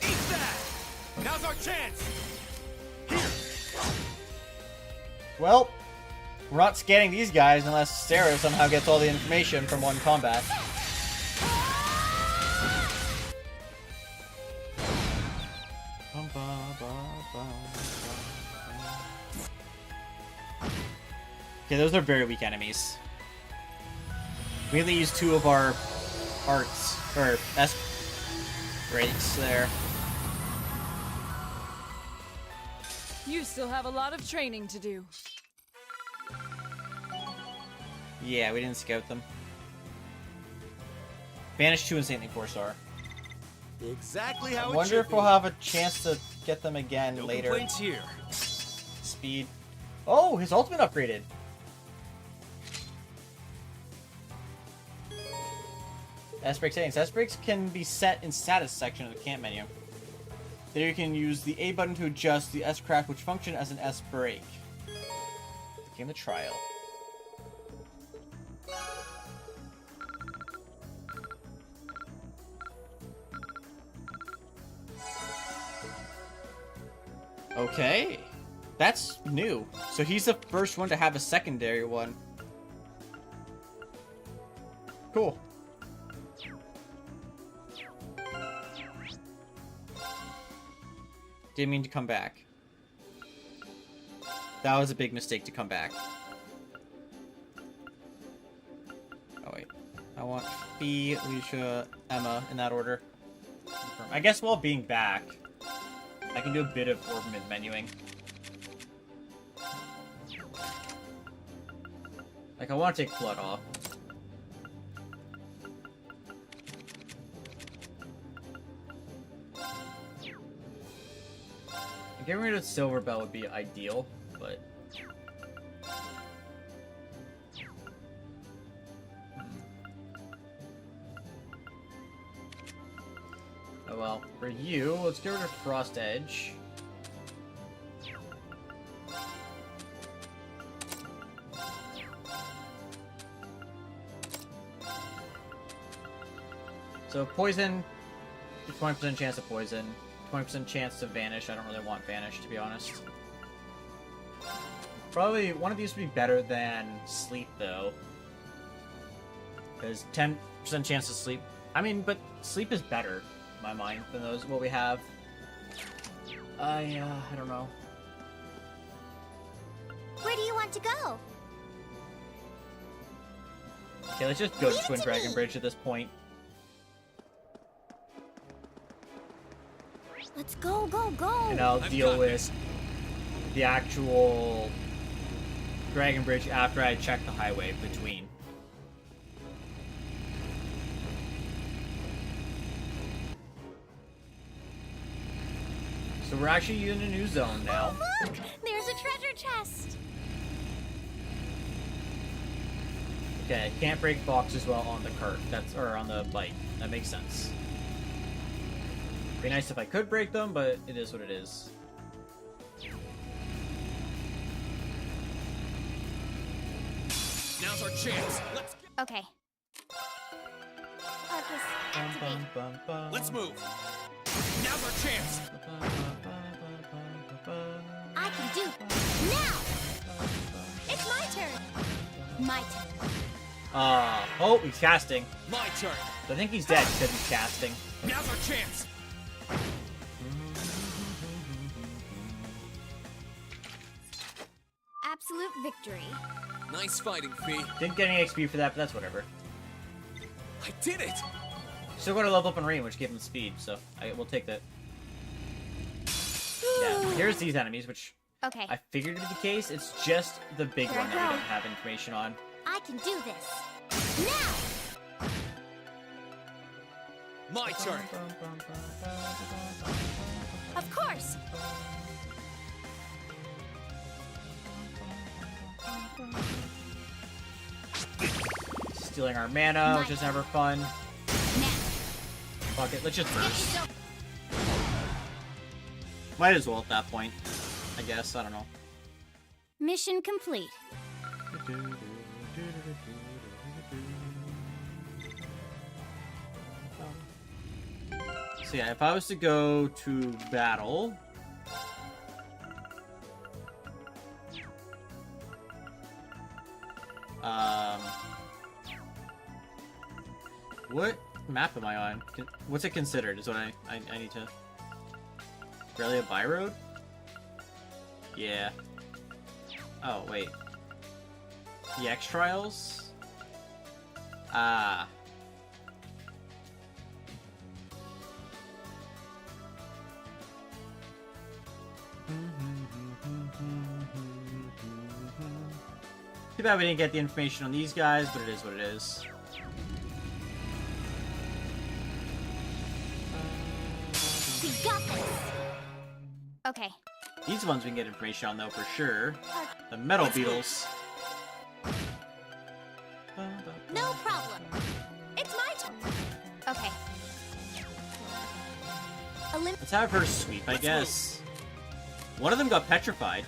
Eat that! Now's our chance! Well, we're not scanning these guys unless Sarah somehow gets all the information from one combat. Okay, those are very weak enemies. We only used 2 of our arts, or S breaks there. You still have a lot of training to do. Yeah, we didn't scout them. Banish 2 and Saintly 4-star. Exactly I how it wonder should if we'll be. have a chance to get them again No later. complaints here. Speed. Oh, his ultimate upgraded. S-Break settings. S-Breaks can be set in status section of the camp menu. There you can use the A button to adjust the S-Craft, which function as an S-Break. Begin the trial. Okay. That's new. So he's the first one to have a secondary one. Cool. Didn't mean to come back. That was a big mistake to come back. Oh wait. I want Fee, Lucia, Emma in that order. I guess while being back, I can do a bit of orbment menuing. Like, I want to take Flood off. Getting rid of Silver Bell would be ideal, but... Oh well, for you, let's get rid of Frost Edge. So poison, 20% chance of poison, 20% chance to vanish. I don't really want vanish, to be honest. Probably one of these would be better than sleep, though. Because 10% chance to sleep. I mean, but sleep is better, in my mind, than those what we have. I don't know. Where do you want to go? Okay, let's just go Leave to it Twin to Dragon me. Bridge at this point. Let's go, go, go! And I'll I've deal got with this. the actual Dragon Bridge after I check the highway between. So we're actually in a new zone now. Look! There's a treasure chest! Okay, can't break boxes while on the cart. Or on the bike. That makes sense. Be nice if I could break them, but it is what it is. Now's our chance. Let's Okay. Focus. Activate. let's move. Now's our chance. I can do now! It's my turn! My turn. Oh, he's casting. My turn. I think he's dead because he's casting. Now's our chance. Absolute victory. Nice fighting, Fee. Didn't get any XP for that, but that's whatever. I did it. Still got to level up in Rain, which gave him speed, so we'll take that. Yeah, here's these enemies, which Okay, I figured to be the case. It's just the big Here one I that we go. don't have information on. I can do this. Now! My turn. Of course! Stealing our mana, which is never fun. Now! Fuck it, let's just Get burst. yourself. Might as well at that point. I guess. I don't know. Mission complete. So yeah, if I was to go to battle... What map am I on? What's it considered is what I need to... Aurelia Byroad? Yeah. Oh, wait. The X-Trials? Ah. Too bad we didn't get the information on these guys, but it is what it is. We got this. Okay. These ones we can get information on, though, for sure. The Metal Beetles. No problem. It's my turn. Okay. Let's have her sweep, I guess. One of them got petrified.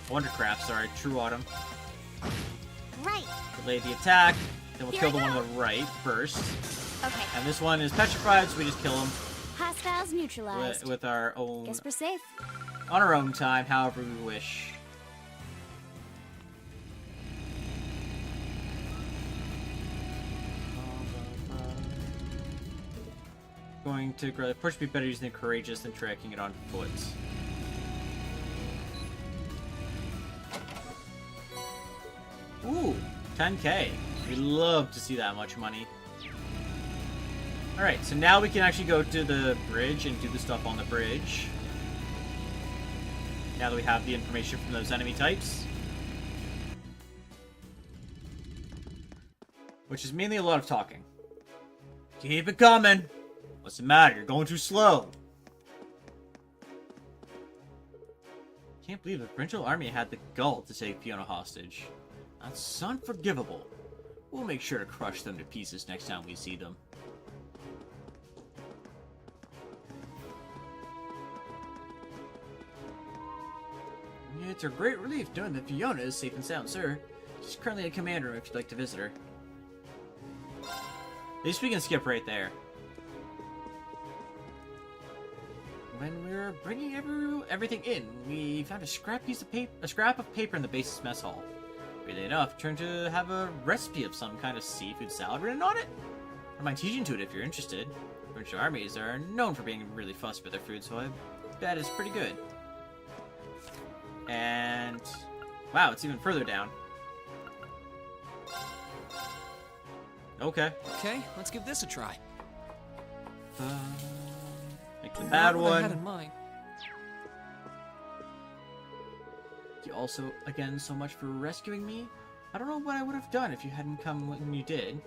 Wondercraft, sorry. True Autumn. Right. Delay the attack. Then we'll Here kill I the one go. on the right first. Okay. And this one is petrified, so we just kill him Hostiles neutralized. with our own... Guess we're safe. on our own time, however we wish. Going to push be better using the courageous than tracking it on foot. Ooh, 10k. We love to see that much money. Alright, so now we can actually go to the bridge and do the stuff on the bridge. Now that we have the information from those enemy types. Which is mainly a lot of talking. Keep it coming! What's the matter? You're going too slow. Can't believe the provincial army had the gall to take Fiona hostage. That's unforgivable. We'll make sure to crush them to pieces next time we see them. It's a great relief knowing that Fiona is safe and sound, sir. She's currently at Commander Room if you'd like to visit her. At least we can skip right there. When we were bringing everything in, we found a scrap of paper in the base's mess hall. Weirdly enough, turned to have a recipe of some kind of seafood salad written on it. I don't mind teaching to it if you're interested. Provincial armies are known for being really fussed with their food, so I bet it's pretty good. And wow, it's even further down. Okay. Okay, let's give this a try. Like the bad Not what I one. had in mind. You also, again, so much for rescuing me. I don't know what I would have done if you hadn't come when you did.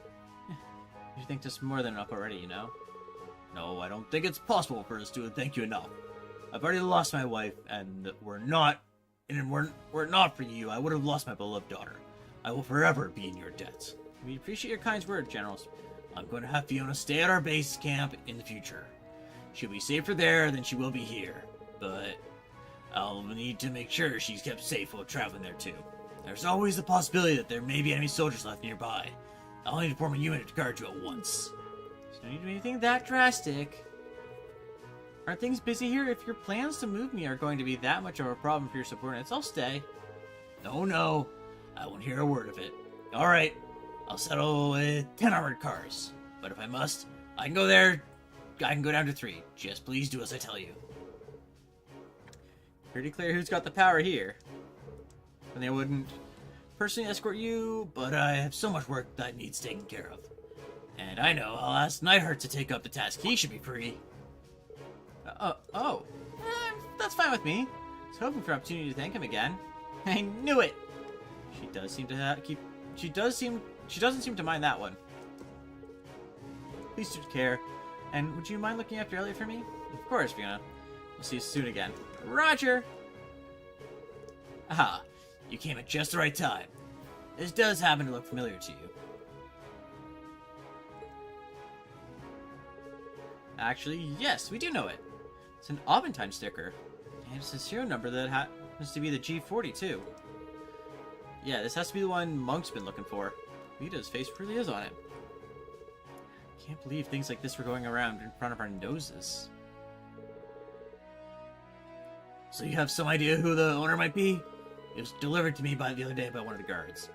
You think this more than enough already, you know? No, I don't think it's possible for us to thank you enough. I've already lost my wife, and we're not for you, I would have lost my beloved daughter. I will forever be in your debt. We appreciate your kind words, Generals. I'm going to have Fiona stay at our base camp in the future. She'll be safer there than she will be here, but I'll need to make sure she's kept safe while traveling there too. There's always the possibility that there may be enemy soldiers left nearby. I'll need to form a unit to guard you at once. There's no need to do anything that drastic. Aren't things busy here? If your plans to move me are going to be that much of a problem for your subordinates, I'll stay. No, I won't hear a word of it. Alright, I'll settle with 10 armored cars. But if I must, I can go down to 3. Just please do as I tell you. Pretty clear who's got the power here. And they wouldn't personally escort you, but I have so much work that needs taken care of. And I know I'll ask Neidhart to take up the task. He should be free. That's fine with me. I was hoping for an opportunity to thank him again. I knew it. She does seem to she doesn't seem to mind that one. Please do care. And would you mind looking after Elliot for me? Of course, Fiona. We'll see you soon again. Roger! Aha, you came at just the right time. This does happen to look familiar to you. Actually, yes, we do know it. It's an Aventine sticker. And it's a serial number that happens to be the G40, too. Yeah, this has to be the one Monk's been looking for. Lita's face really is on it. Can't believe things like this were going around in front of our noses. So you have some idea who the owner might be? It was delivered to me the other day by one of the guards.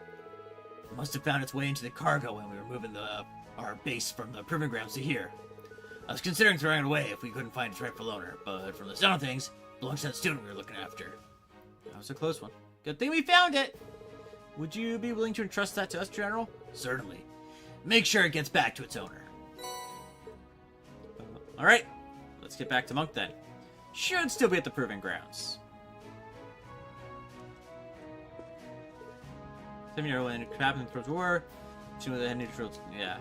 It must have found its way into the cargo when we were moving our base from the Proving Grounds to here. I was considering throwing it away if we couldn't find its rightful owner, but from the sound of things, it belongs to that student we were looking after. That was a close one. Good thing we found it! Would you be willing to entrust that to us, General? Certainly. Make sure it gets back to its owner. Alright, let's get back to Monk then. Should still be at the Proving Grounds. 7-year-old and captain towards war. She was the head neutral. Yeah.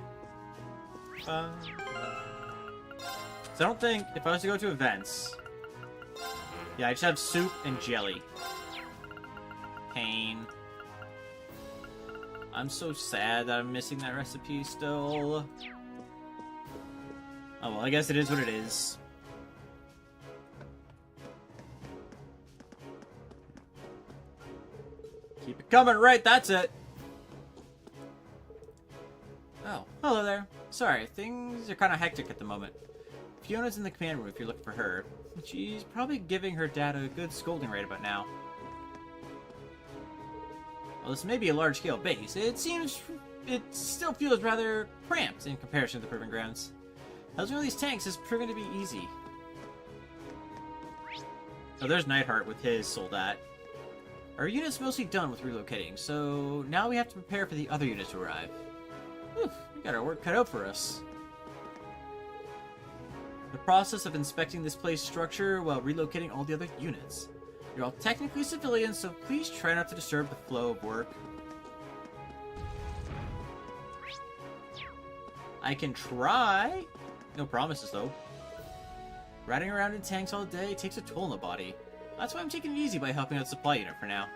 So I don't think if I was to go to events. Yeah, I just have soup and jelly. Pain. I'm so sad that I'm missing that recipe still. Oh well, I guess it is what it is. Keep it coming, right? That's it. Oh, hello there. Sorry, things are kind of hectic at the moment. Fiona's in the command room if you're looking for her. She's probably giving her dad a good scolding right about now. Well, this may be a large-scale base. It still feels rather cramped in comparison to the Proving Grounds. Housing all these tanks has proven to be easy. Oh, there's Neidhart with his soldat. Our unit's mostly done with relocating, so now we have to prepare for the other units to arrive. Whew, we got our work cut out for us. The process of inspecting this place structure while relocating all the other units. You're all technically civilians, so please try not to disturb the flow of work. I can try. No promises, though. Riding around in tanks all day takes a toll on the body. That's why I'm taking it easy by helping out the supply unit for now.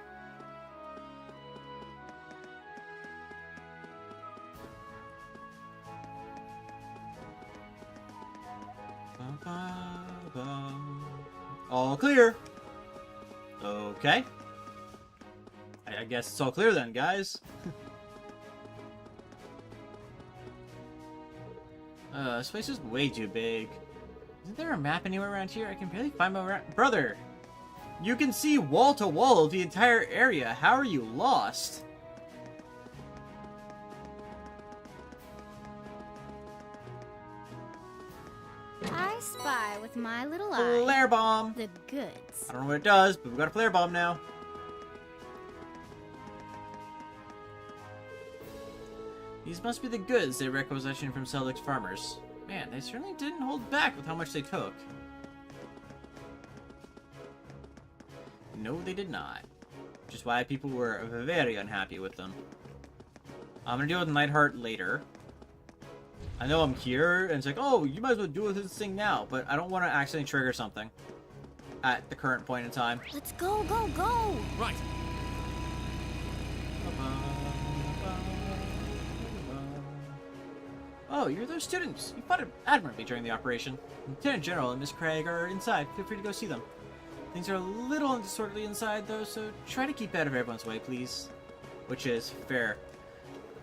All clear. Okay. I guess it's all clear then, guys. This place is way too big. Isn't there a map anywhere around here? I can barely find my brother. You can see wall to wall of the entire area. How are you lost? I spy with my little eye Flare bomb. the goods. I don't know what it does, but we've got a flare bomb now. These must be the goods they requisitioned from Seldik's farmers. Man, they certainly didn't hold back with how much they took. No, they did not. Which is why people were very unhappy with them. I'm gonna deal with Neidhart later. I know I'm here, and it's like, oh, you might as well do this thing now, but I don't want to accidentally trigger something at the current point in time. Let's go, go, go! Right. Oh, you're those students. You fought admirably during the operation. Lieutenant General and Miss Craig are inside. Feel free to go see them. Things are a little disorderly inside, though, so try to keep out of everyone's way, please. Which is fair.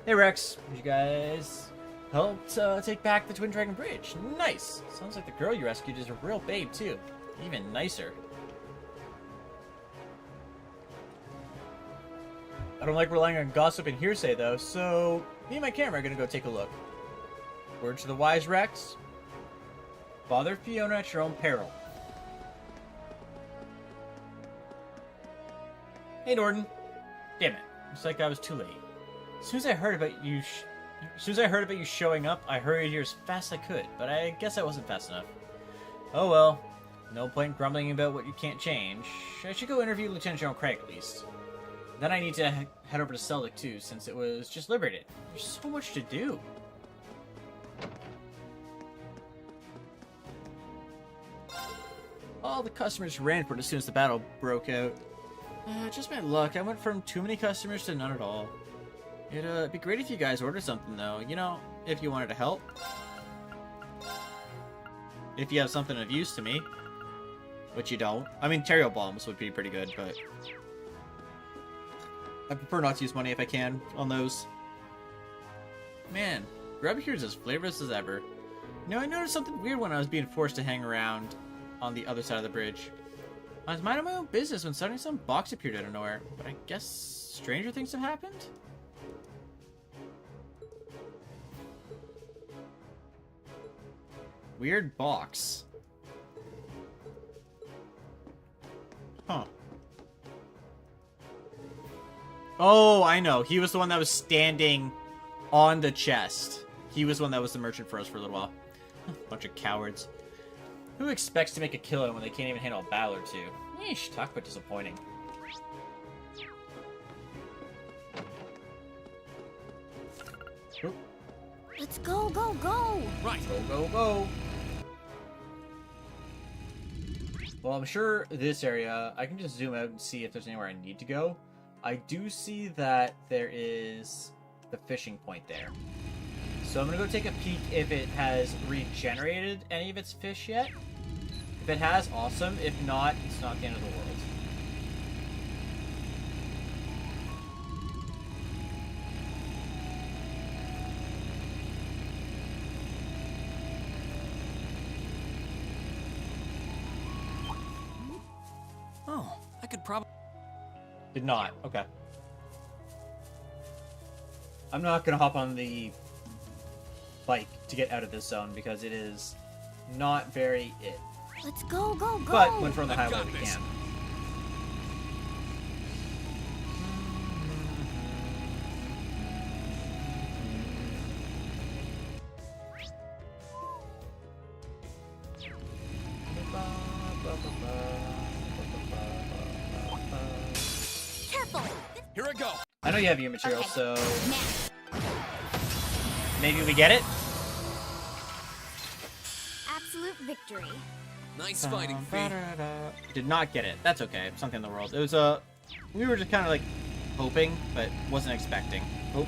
Hey, Rex. You guys helped take back the Twin Dragon Bridge. Nice. Sounds like the girl you rescued is a real babe, too. Even nicer. I don't like relying on gossip and hearsay, though, so me and my camera are gonna go take a look. Word to the wise, Rex. Bother Fiona at your own peril. Hey, Norden. Damn it. Looks like I was too late. As soon as I heard about you showing up, I hurried here as fast as I could, but I guess I wasn't fast enough. Oh well. No point grumbling about what you can't change. I should go interview Lieutenant General Craig at least. Then I need to head over to Seldik too, since it was just liberated. There's so much to do. All the customers ran for it as soon as the battle broke out. Just my luck. I went from too many customers to none at all. It'd be great if you guys ordered something, though. You know, if you wanted to help. if you have something of use to me. Which you don't. I mean, Terrio Bombs would be pretty good, but I prefer not to use money if I can on those. Man, Grub here is as flavorless as ever. You know, I noticed something weird when I was being forced to hang around on the other side of the bridge. I was minding my own business when suddenly some box appeared out of nowhere, but I guess stranger things have happened? Weird box. Huh. Oh, I know. He was the one that was standing on the chest. He was the one that was the merchant for us for a little while. Bunch of cowards. Who expects to make a killing when they can't even handle a battle or two? Yeesh, talk about disappointing. Oop. Let's go, go, go! Right. Go, go, go! Well, I'm sure this area, I can just zoom out and see if there's anywhere I need to go. I do see that there is the fishing point there. So I'm gonna go take a peek if it has regenerated any of its fish yet. If it has, awesome. If not, it's not the end of the world. Oh, I could probably. Did not. Okay. I'm not gonna hop on the bike to get out of this zone because it is not very it. Let's go, go, go! But when from the I've highway got we this. can. Careful! Here I go. I know you have your material, Okay. so Now, maybe we get it? absolute victory. Nice fighting, Fee. Did not get it. That's okay. Something in the world. It was we were just kind of like hoping, but wasn't expecting. Oh.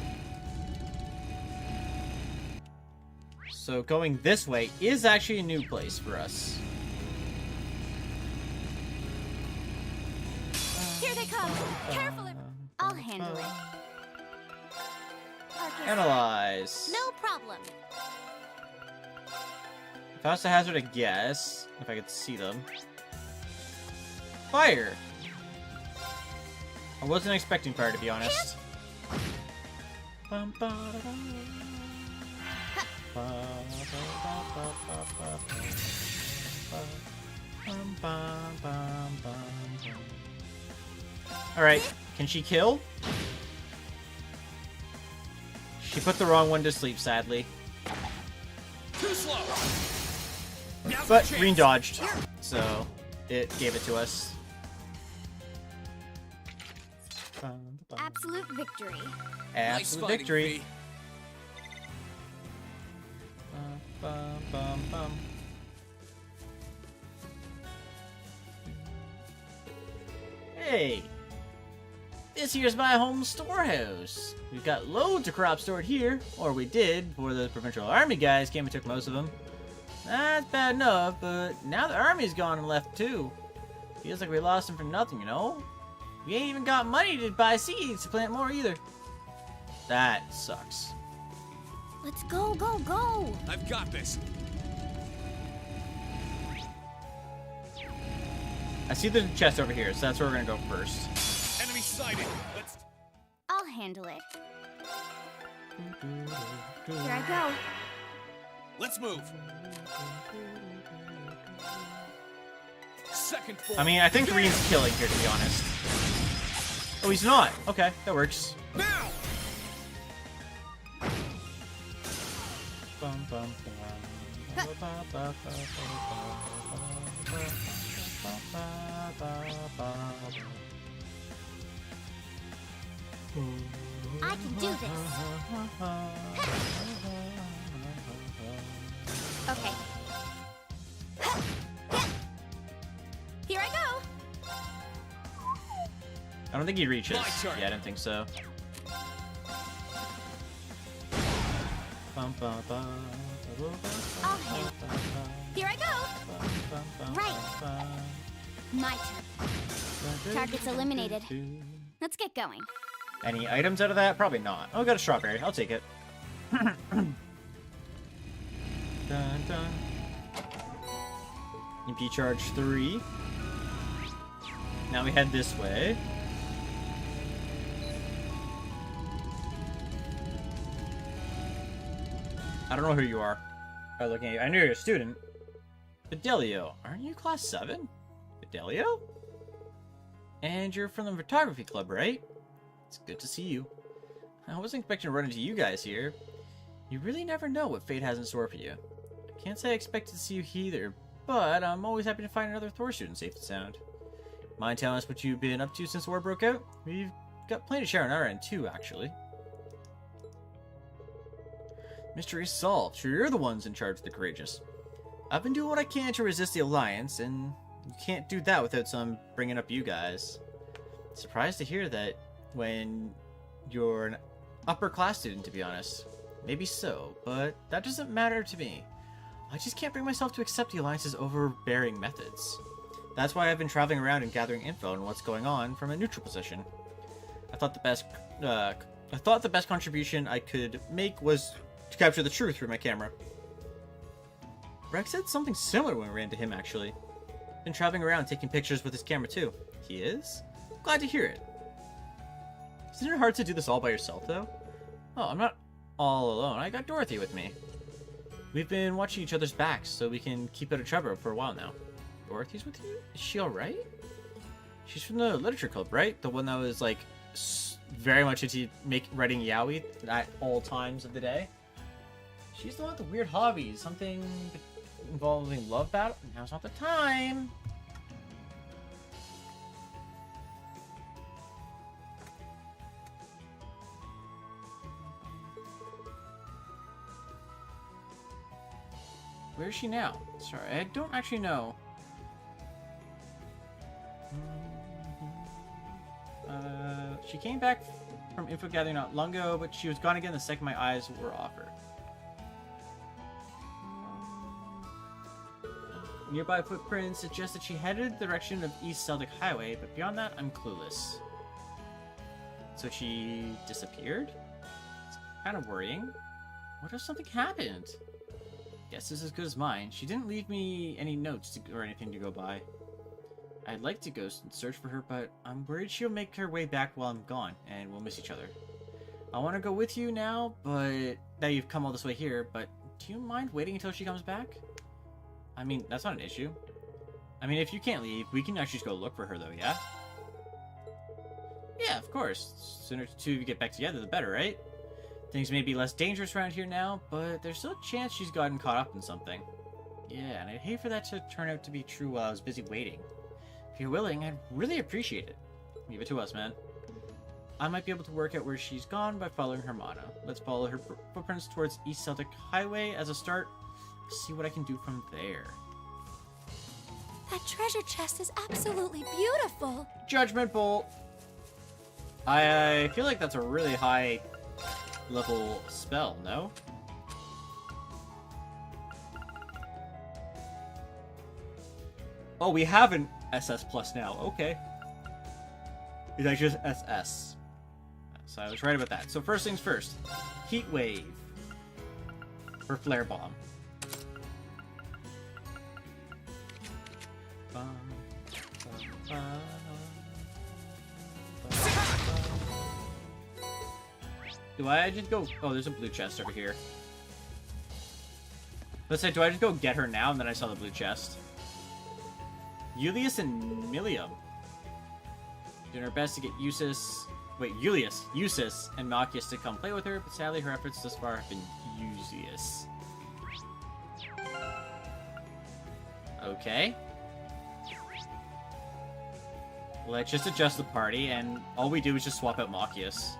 So going this way is actually a new place for us. Here they come! Careful! I'll handle it. Okay. Analyze. No problem. If I was to hazard a guess, if I could see them. Fire! I wasn't expecting fire, to be honest. Bum, ba, da, da. Ba, ba, ba, ba, ba, ba, ba. Bum, bum, bum, bum, bum. Alright, can she kill? She put the wrong one to sleep, sadly. Too slow. Now's But the chance. green dodged, so it gave it to us. Absolute victory. Nice Absolute fighting, victory. Fee. Bum, bum, bum. Hey! This here's my home storehouse. We've got loads of crops stored here, or we did before the Provincial Army guys came and took most of them. That's bad enough, but now the army's gone and left too. Feels like we lost them for nothing, you know? We ain't even got money to buy seeds to plant more either. That sucks. Let's go, go, go! I've got this. I see there's a chest over here, so that's where we're gonna go first. Enemy sighted. Let's. I'll handle it. Here I go. Let's move. Second form. I mean, I think Green's killing here, to be honest. Oh, he's not. Okay, that works. Now. Bum, bum, I can do this. Okay. Here I go. I don't think he reaches. My turn. Yeah, I don't think so. I'll handle it. Here I go. Right. My turn. Target's eliminated. Let's get going. Any items out of that? Probably not. Oh, I got a strawberry. I'll take it. Dun, dun. MP charge 3. Now we head this way. I don't know who you are. By looking at you, I knew you're a student. Fidelio, aren't you class 7? Fidelio? And you're from the photography club, right? It's good to see you. I wasn't expecting to run into you guys here. You really never know what fate has in store for you. I can't say I expected to see you either, but I'm always happy to find another Thor student safe and sound. Mind telling us what you've been up to since the war broke out? We've got plenty to share on our end too, actually. Mystery solved. Sure, you're the ones in charge of the courageous. I've been doing what I can to resist the Alliance, and you can't do that without some bringing up you guys. Surprised to hear that when you're an upper class student, to be honest. Maybe so, but that doesn't matter to me. I just can't bring myself to accept the Alliance's overbearing methods. That's why I've been traveling around and gathering info on what's going on from a neutral position. I thought the best contribution I could make was to capture the truth through my camera. Rex said something similar when we ran into him, actually. Been traveling around taking pictures with his camera, too. He is? Glad to hear it. Isn't it hard to do this all by yourself, though? Oh, I'm not all alone. I got Dorothy with me. We've been watching each other's backs so we can keep out of trouble for a while now. Dorothy's with you? Is she alright? She's from the literature club, right? The one that was, like, very much into writing yaoi at all times of the day. She's the one with the weird hobbies. Something involving love battle. Now's not the time. Where is she now? Sorry, I don't actually know. She came back from info gathering not long ago, but she was gone again the second my eyes were off her. Nearby footprints suggest that she headed the direction of East Celtic Highway, but beyond that, I'm clueless. So she disappeared? It's kind of worrying. What if something happened? Guess this is as good as mine. She didn't leave me any notes or anything to go by. I'd like to go and search for her, but I'm worried she'll make her way back while I'm gone, and we'll miss each other. I want to go with you now, but now you've come all this way here, but do you mind waiting until she comes back? I mean, that's not an issue. I mean, if you can't leave, we can actually just go look for her, though, yeah? Yeah, of course. The sooner the two of you get back together, the better, right? Things may be less dangerous around here now, but there's still a chance she's gotten caught up in something. Yeah, and I'd hate for that to turn out to be true while I was busy waiting. If you're willing, I'd really appreciate it. Leave it to us, man. I might be able to work out where she's gone by following her motto. Let's follow her footprints towards East Celtic Highway as a start. See what I can do from there. That treasure chest is absolutely beautiful. Judgment Bolt! I feel like that's a really high level spell, no? Oh, we have an SS plus now. Okay. Is that just SS? So I was right about that. So first things first. Heat Wave. For Flare Bomb. Do I just go... Oh, there's a blue chest over here. Let's say, do I just go get her now? And then I saw the blue chest. Julius and Milium. Doing our best to get Julius and Malchus to come play with her, but sadly her efforts thus far have been useless. Okay. Let's just adjust the party, and all we do is just swap out Malchus.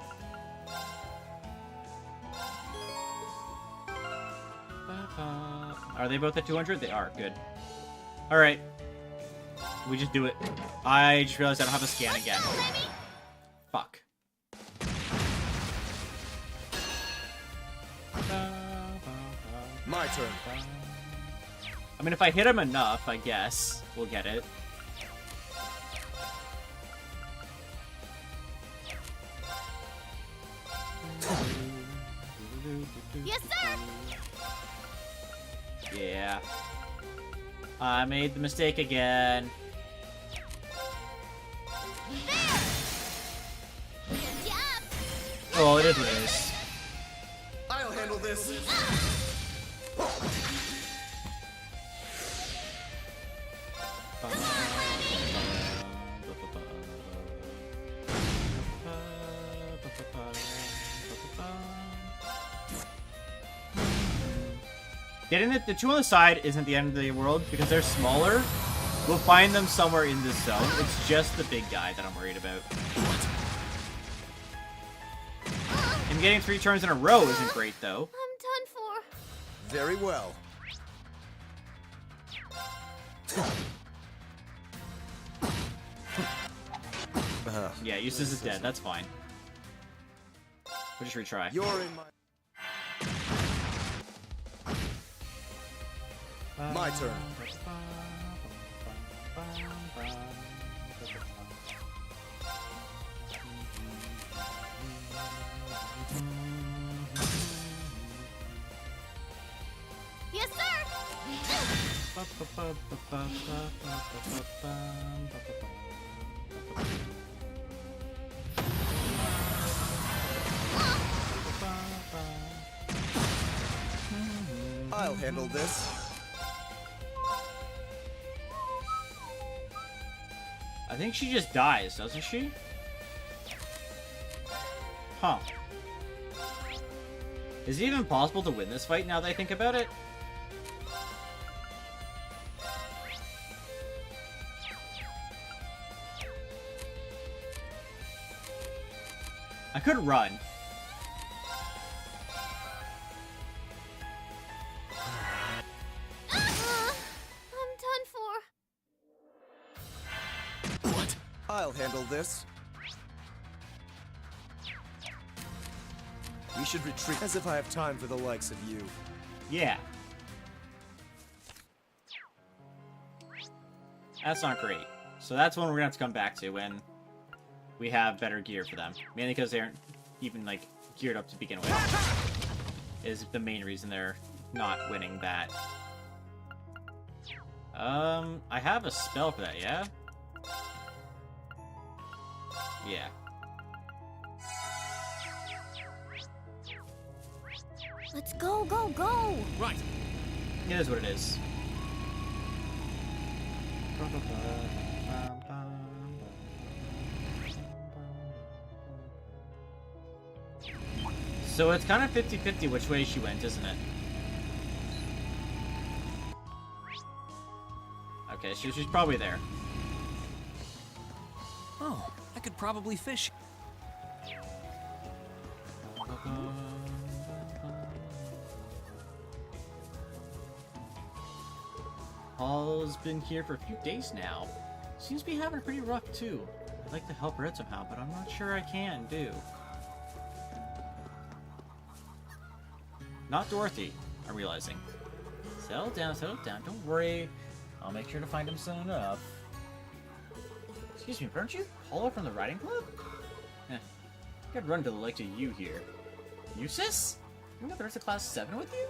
Are they both at 200? They are. Good. Alright. We just do it. I just realized I don't have a scan again. Fuck. My turn. I mean, if I hit him enough, I guess we'll get it. Yes, sir! Yeah. I made the mistake again. Good job! Oh, it is what it is. I'll handle this. Getting the two on the side isn't the end of the world because they're smaller. We'll find them somewhere in this zone. It's just the big guy that I'm worried about. And getting 3 turns in a row isn't great, though. I'm done for. Very well. Yeah, Eustace is dead. That's fine. We'll just retry. You're in my turn. Yes, sir! I'll handle this. I think she just dies, doesn't she? Huh. Is it even possible to win this fight now that I think about it? I could run. I'm done for. What? I'll handle this. We should retreat. As if I have time for the likes of you. Yeah. That's not great. So that's one we're gonna have to come back to when we have better gear for them. Mainly because they aren't even, like, geared up to begin with. Is the main reason they're not winning that. I have a spell for that, yeah? Yeah. Let's go, go, go! Right. It is what it is. So it's kind of 50-50 which way she went, isn't it? Okay, she's probably there. Oh, I could probably fish. Paul's been here for a few days now. Seems to be having it pretty rough too. I'd like to help her out somehow, but I'm not sure I can do. Not Dorothy, I'm realizing. Settle down, don't worry. I'll make sure to find him soon enough. Excuse me, aren't you Paula from the riding club? Eh, I could run to the likes of you here. Eustace? You got the rest of class 7 with you?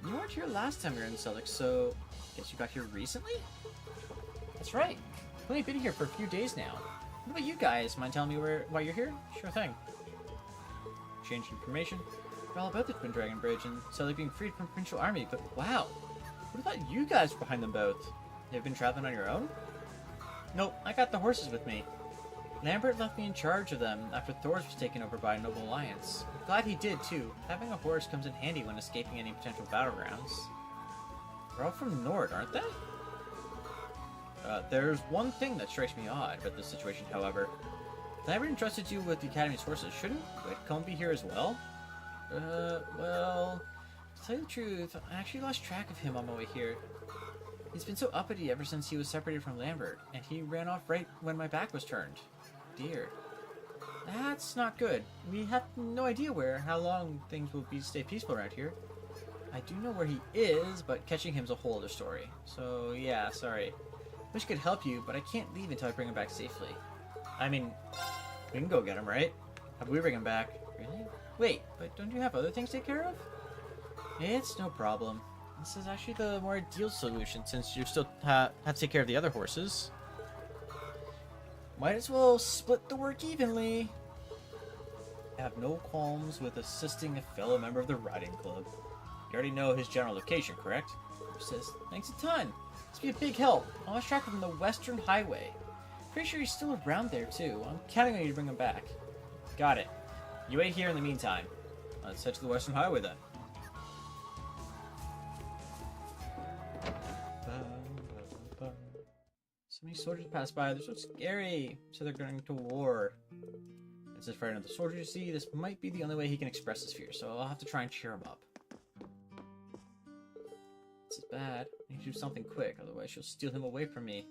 You weren't here last time we were in Celtic, so guess you got here recently? That's right. I've only been here for a few days now. What about you guys? Mind telling me why you're here? Sure thing. Change information. We're all about the Twin Dragon Bridge and Celtic being freed from Provincial Army, but wow. What about you guys behind them both? You've been traveling on your own? Nope, I got the horses with me. Lambert left me in charge of them after Thors was taken over by a noble alliance. Glad he did, too. Having a horse comes in handy when escaping any potential battlegrounds. They're all from Nord, aren't they? There's one thing that strikes me odd about this situation, however. Lambert entrusted you with the Academy's horses. Shouldn't Whitcomb be here as well? Well... To tell you the truth, I actually lost track of him on my way here. He's been so uppity ever since he was separated from Lambert, and he ran off right when my back was turned. Dear. That's not good. We have no idea how long things will stay peaceful around here. I do know where he is, but catching him's a whole other story. So, yeah, sorry. Wish I could help you, but I can't leave until I bring him back safely. I mean, we can go get him, right? How about we bring him back? Really? Wait, but don't you have other things to take care of? It's no problem. This is actually the more ideal solution, since you still have to take care of the other horses. Might as well split the work evenly. I have no qualms with assisting a fellow member of the riding club. You already know his general location, correct? He says, thanks a ton. This would be a big help. I lost track of him on the Western Highway. Pretty sure he's still around there, too. I'm counting on you to bring him back. Got it. You wait here in the meantime. Let's head to the Western Highway, then. So many soldiers pass by. They're so scary. So they're going to war. It's just frightened of the soldiers you see. This might be the only way he can express his fear, so I'll have to try and cheer him up. This is bad. I need to do something quick, otherwise she'll steal him away from me.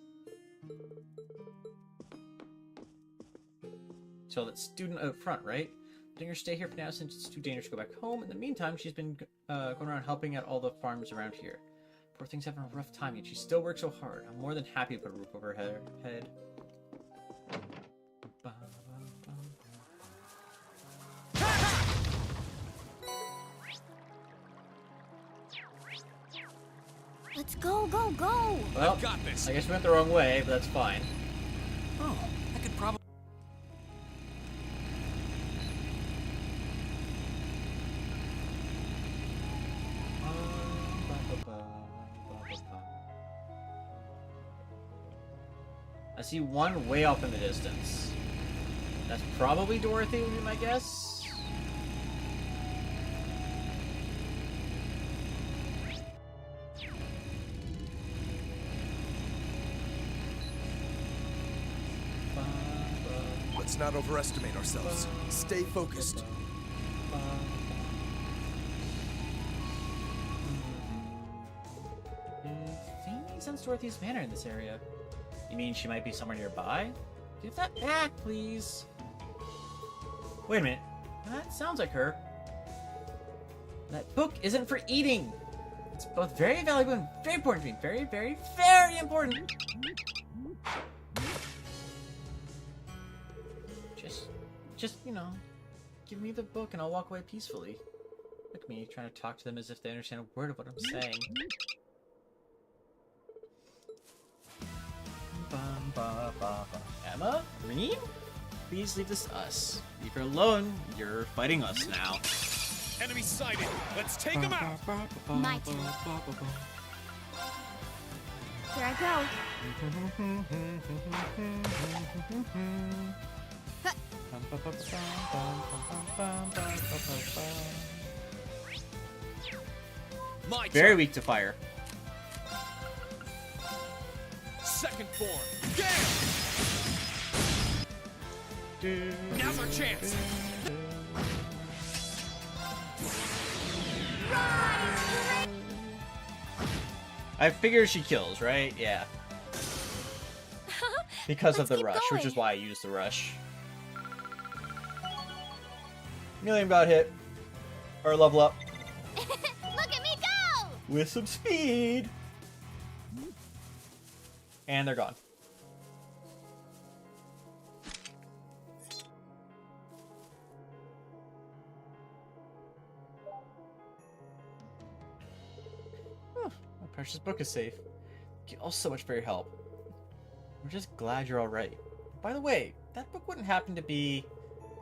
So that student out front, right? Letting her stay here for now since it's too dangerous to go back home. In the meantime, she's been going around helping out all the farms around here. Poor thing's having a rough time, yet she still works so hard. I'm more than happy to put a roof over her head. Let's go, go, go! Well, I've got this. I guess we went the wrong way, but that's fine. Oh, I could probably. I see one way off in the distance. That's probably Dorothy, would be my guess. Let's not overestimate ourselves. Stay focused. Faintly sense Dorothy's manner in this area. You mean she might be somewhere nearby? Give that back, please. Wait a minute. That sounds like her. That book isn't for eating. It's both very valuable and very important to me. Very, very, very important. Just, you know, give me the book and I'll walk away peacefully. Look at me trying to talk to them as if they understand a word of what I'm saying. Emma? Green? Please leave this to us. Leave her alone. You're fighting us now. Enemy sighted. Let's take him out. My turn. Here I go. My Very turn. weak to fire. Second form. Damn. Now's our chance. I figure she kills, right? Yeah. Because of Let's the keep rush, which going. is why I used the rush. Million got hit. Or level up. Look at me go! With some speed. And they're gone. Oh, my precious book is safe. Thank you all so much for your help. We're just glad you're alright. By the way, that book wouldn't happen to be...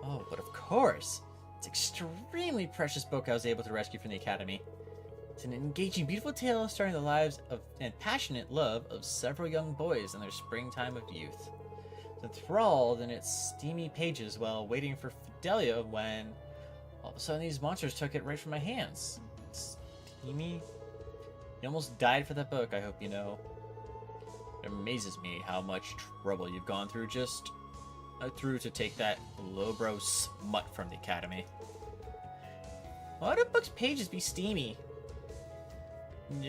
Oh, but of course. It's an extremely precious book I was able to rescue from the Academy. It's an engaging, beautiful tale starring the lives of and passionate love of several young boys in their springtime of youth. Enthralled in its steamy pages while waiting for Fidelia when all of a sudden these monsters took it right from my hands. Steamy? You almost died for that book, I hope you know. It amazes me how much trouble you've gone through just through to take that lowbrow smut from the Academy. Why do books' pages be steamy?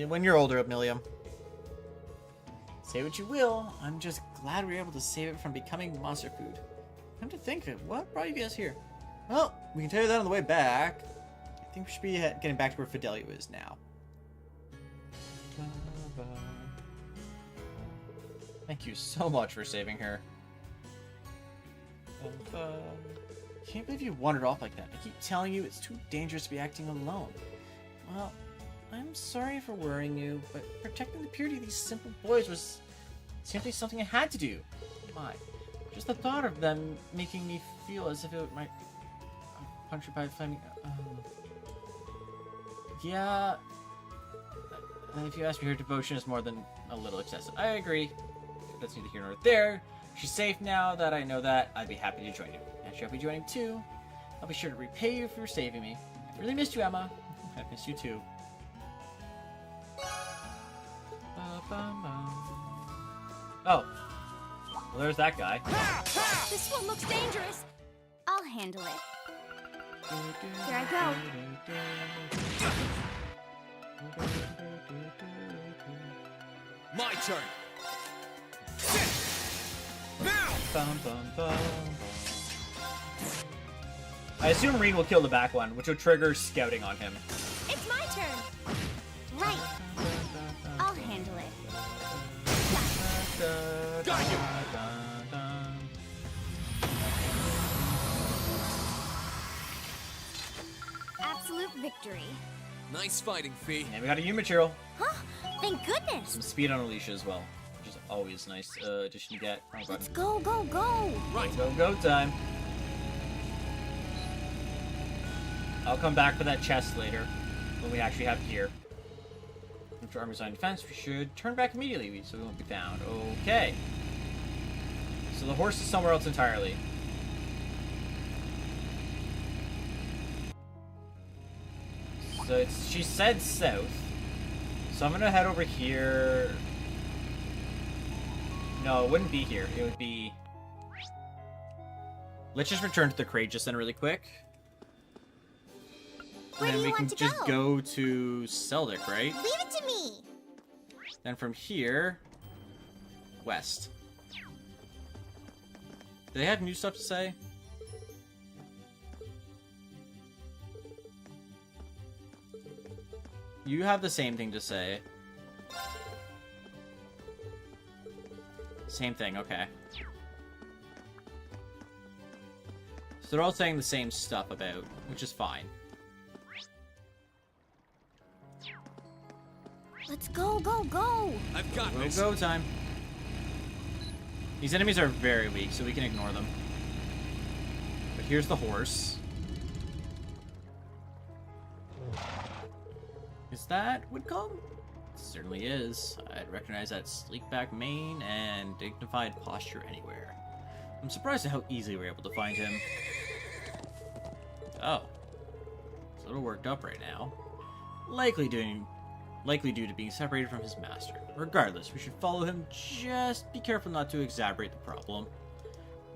When you're older, Millium. Say what you will, I'm just glad we were able to save it from becoming monster food. Come to think of it, what brought you guys here? Well, we can tell you that on the way back. I think we should be getting back to where Fidelio is now. Thank you so much for saving her. Can't believe you wandered off like that. I keep telling you it's too dangerous to be acting alone. Well, I'm sorry for worrying you, but protecting the purity of these simple boys was simply something I had to do. My, just the thought of them making me feel as if it might punctured by a flaming. Yeah. If you ask me, her devotion is more than a little excessive. I agree. That's neither here nor there. She's safe now that I know that. I'd be happy to join you. Actually, I'll be joining too. I'll be sure to repay you for saving me. I really missed you, Emma. I've missed you too. Oh. Well, there's that guy. This one looks dangerous. I'll handle it. Here I go. My turn. Bum, bum, bum. I assume Rean will kill the back one, which will trigger scouting on him. It's my turn. Right. I'll handle it. Got you. Absolute victory. Nice fighting, Fee. And we got a U material. Huh? Thank goodness. Some speed on Alicia as well, which is always nice addition to get. Oh, Let's go, go, go. Right. Go time. I'll come back for that chest later, when we actually have gear. After Armor's on defense, we should turn back immediately so we won't be found. Okay. So the horse is somewhere else entirely. So it's, she said south. So I'm gonna head over here. No, it wouldn't be here. It would be... Let's just return to the Courageous then really quick. Where And do then you we can want to just go? go to Seldic, right? Leave it to me. Then from here, west. Do they have new stuff to say? You have the same thing to say. Same thing, okay. So they're all saying the same stuff about, which is fine. Let's go, go, go. I've got Go, this. go time. These enemies are very weak, so we can ignore them. But here's the horse. Is that Woodcomb? It certainly is. I'd recognize that sleek back mane and dignified posture anywhere. I'm surprised at how easily we're able to find him. Oh. He's a little worked up right now. Likely due to being separated from his master. Regardless, we should follow him. Just be careful not to exacerbate the problem.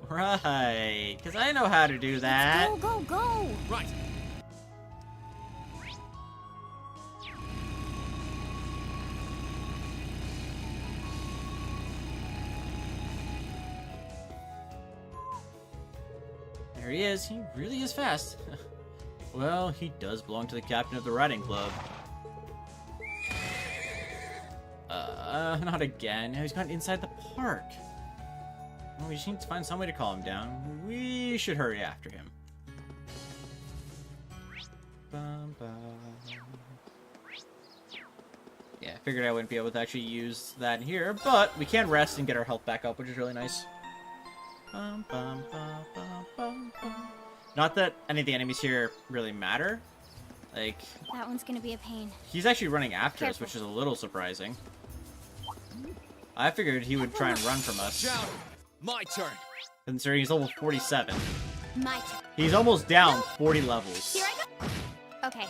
Right, because I know how to do that. Let's go, go, go. Right. There he is. He really is fast. Well, he does belong to the captain of the riding club. Not again. Now he's gone inside the park. Well, we just need to find some way to calm him down. We should hurry after him. Bum, bum. Yeah, I figured I wouldn't be able to actually use that in here, but we can rest and get our health back up, which is really nice. Bum, bum, bum, bum, bum, bum. Not that any of the enemies here really matter. Like, That one's gonna be a pain. he's actually running after us, Careful. which is a little surprising. I figured he would try and run from us, Shout. My turn. considering he's level 47. My turn. He's almost down 40 levels. Here I go. Okay.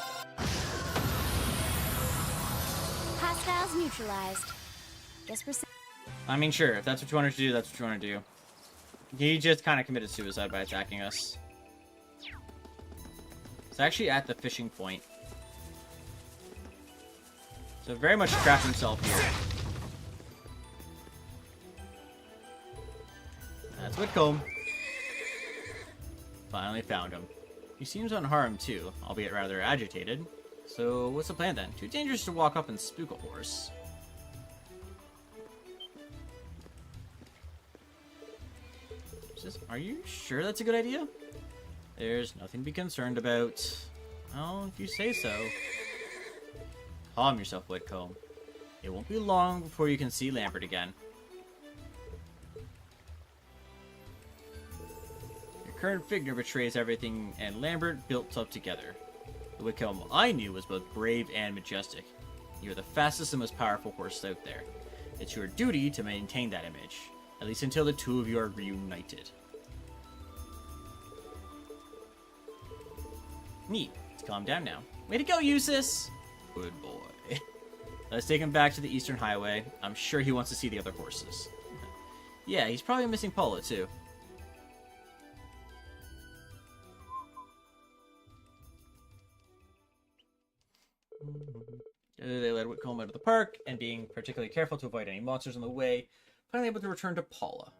Hostiles neutralized. Guess we're. I mean, sure, if that's what you wanted to do, that's what you want to do. He just kind of committed suicide by attacking us. It's actually at the fishing point. So very much trapped himself here. That's Whitcomb. Finally found him. He seems unharmed too, albeit rather agitated. So what's the plan then? Too dangerous to walk up and spook a horse. Are you sure that's a good idea? There's nothing to be concerned about. Well, if you say so. Calm yourself, Whitcomb. It won't be long before you can see Lambert again. Your current figure betrays everything, and Lambert built up together. The Whitcomb I knew was both brave and majestic. You're the fastest and most powerful horse out there. It's your duty to maintain that image, at least until the two of you are reunited. Neat. Let's calm down now. Way to go, Eustace! Good boy. Let's take him back to the Eastern Highway. I'm sure he wants to see the other horses. Yeah, he's probably missing Paula, too. They led Whitcomb out of the park, and being particularly careful to avoid any monsters on the way, finally able to return to Paula.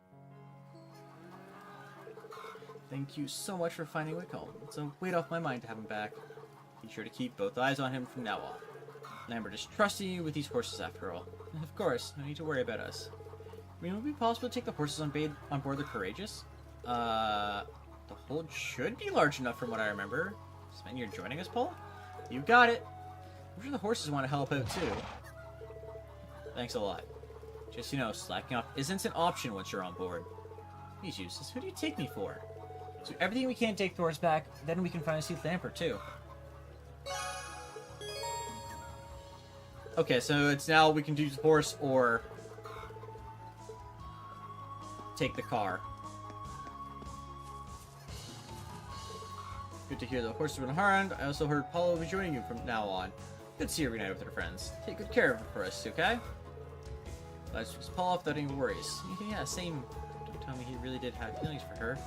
Thank you so much for finding Whitcomb. It's a weight off my mind to have him back. Be sure to keep both eyes on him from now on. Lambert is trusting you with these horses after all. And of course, no need to worry about us. I mean, would it be possible to take the horses on board the Courageous? The hold should be large enough from what I remember. Sven, you're joining us, Paul? You got it! I'm sure the horses want to help out too. Thanks a lot. Just so you know, slacking off isn't an option once you're on board. Please, Eustace, who do you take me for? So everything we can take Thor's back, then we can finally see Lambert too. Okay, so it's now we can use the horse or take the car. Good to hear the horses were unharmed. I also heard Paula will be joining you from now on. Good to see her reunited with her friends. Take good care of her for us, okay? Let's just Paula off without any worries. Yeah, same. Don't tell me he really did have feelings for her.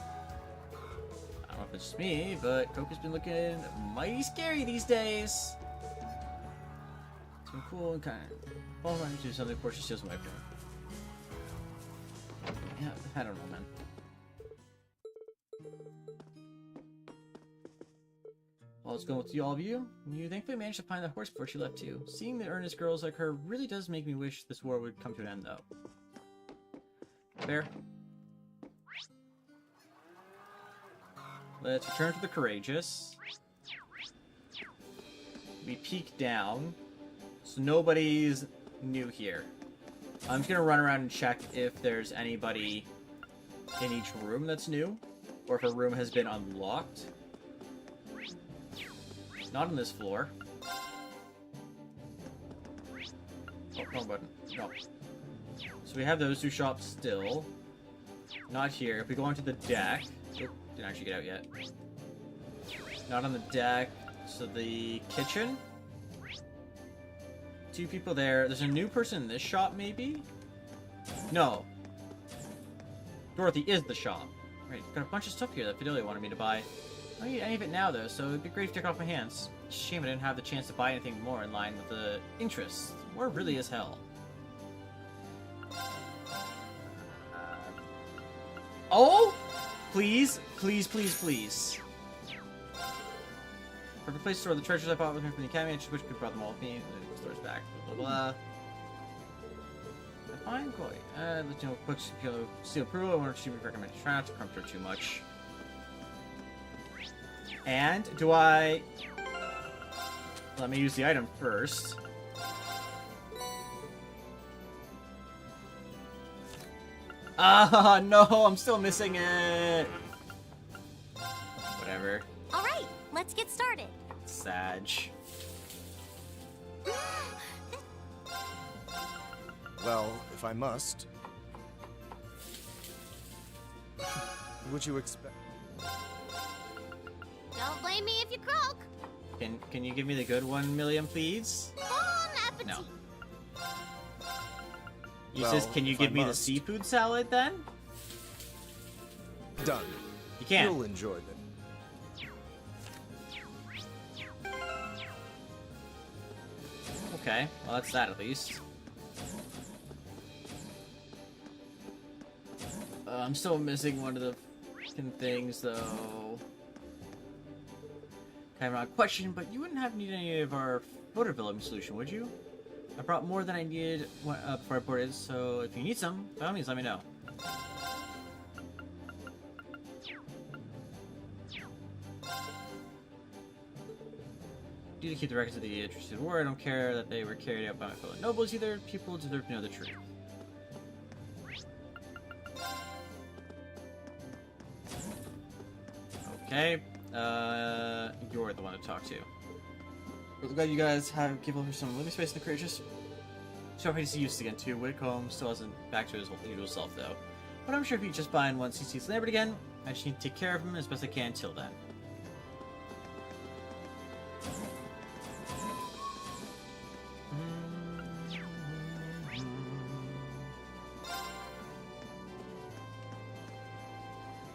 I don't know if it's just me, but Coco's been looking mighty scary these days. It's been cool and kind. Paula running to something before she steals away from him. Yeah, I don't know, man. Well, it's going with all of you. You thankfully managed to find the horse before she left too. Seeing the earnest girls like her really does make me wish this war would come to an end, though. Fair. Let's return to the Courageous. We peek down. So nobody's new here. I'm just gonna run around and check if there's anybody in each room that's new, or if a room has been unlocked. Not on this floor. Oh, wrong button. No. So we have those two shops still. Not here. If we go onto the deck... Oh, didn't actually get out yet. Not on the deck. So the kitchen. Two people there. There's a new person in this shop, maybe? No. Dorothy is the shop. Right, got a bunch of stuff here that Fidelia wanted me to buy. I don't need any of it now, though, so it'd be great to take it off my hands. Shame I didn't have the chance to buy anything more in line with the interests. War really is hell. Oh! Please, please, please, please. Perfect place to store the treasures I bought with me from the academy. I just wish I could brought them all with me. The store's back. Blah, blah, blah. Fine, cool. Let you know, quick seal approval. I want to recommend try not to crump her too much. And do I... Let me use the item first. Ah, no, I'm still missing it. Whatever. All right, let's get started. Sag. Well, if I must. Would you expect? Don't blame me if you croak. Can you give me the good 1 million, please? Bon appetit. No. Eustace, can you if give I me the must. seafood salad then? Done. You can't. You'll enjoy them. Okay, well that's that at least. I'm still missing one of the freaking things though. Kind of an odd question, but you wouldn't have needed any of our photo development solution, would you? I brought more than I needed before I boarded, so if you need some, by all means, let me know. Due to keep the records of the interested war, I don't care that they were carried out by my fellow nobles either. People deserve to know the truth. Okay, you're the one to talk to. We're glad you guys have given over some living space in the Courageous. So happy to see you again too. Whitcomb still isn't back to his usual self though. But I'm sure if he's just fine once he sees Lambert again. I just need to take care of him as best I can until then.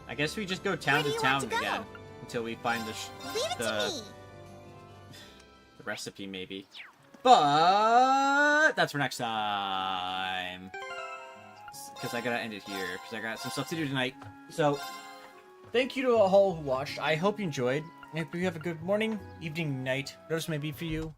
I guess we just go town to town again until we find the recipe, maybe. But that's for next time. Because I gotta end it here, because I got some stuff to do tonight. So, thank you to all who watched. I hope you enjoyed. I hope you have a good morning, evening, night, whatever it may be for you.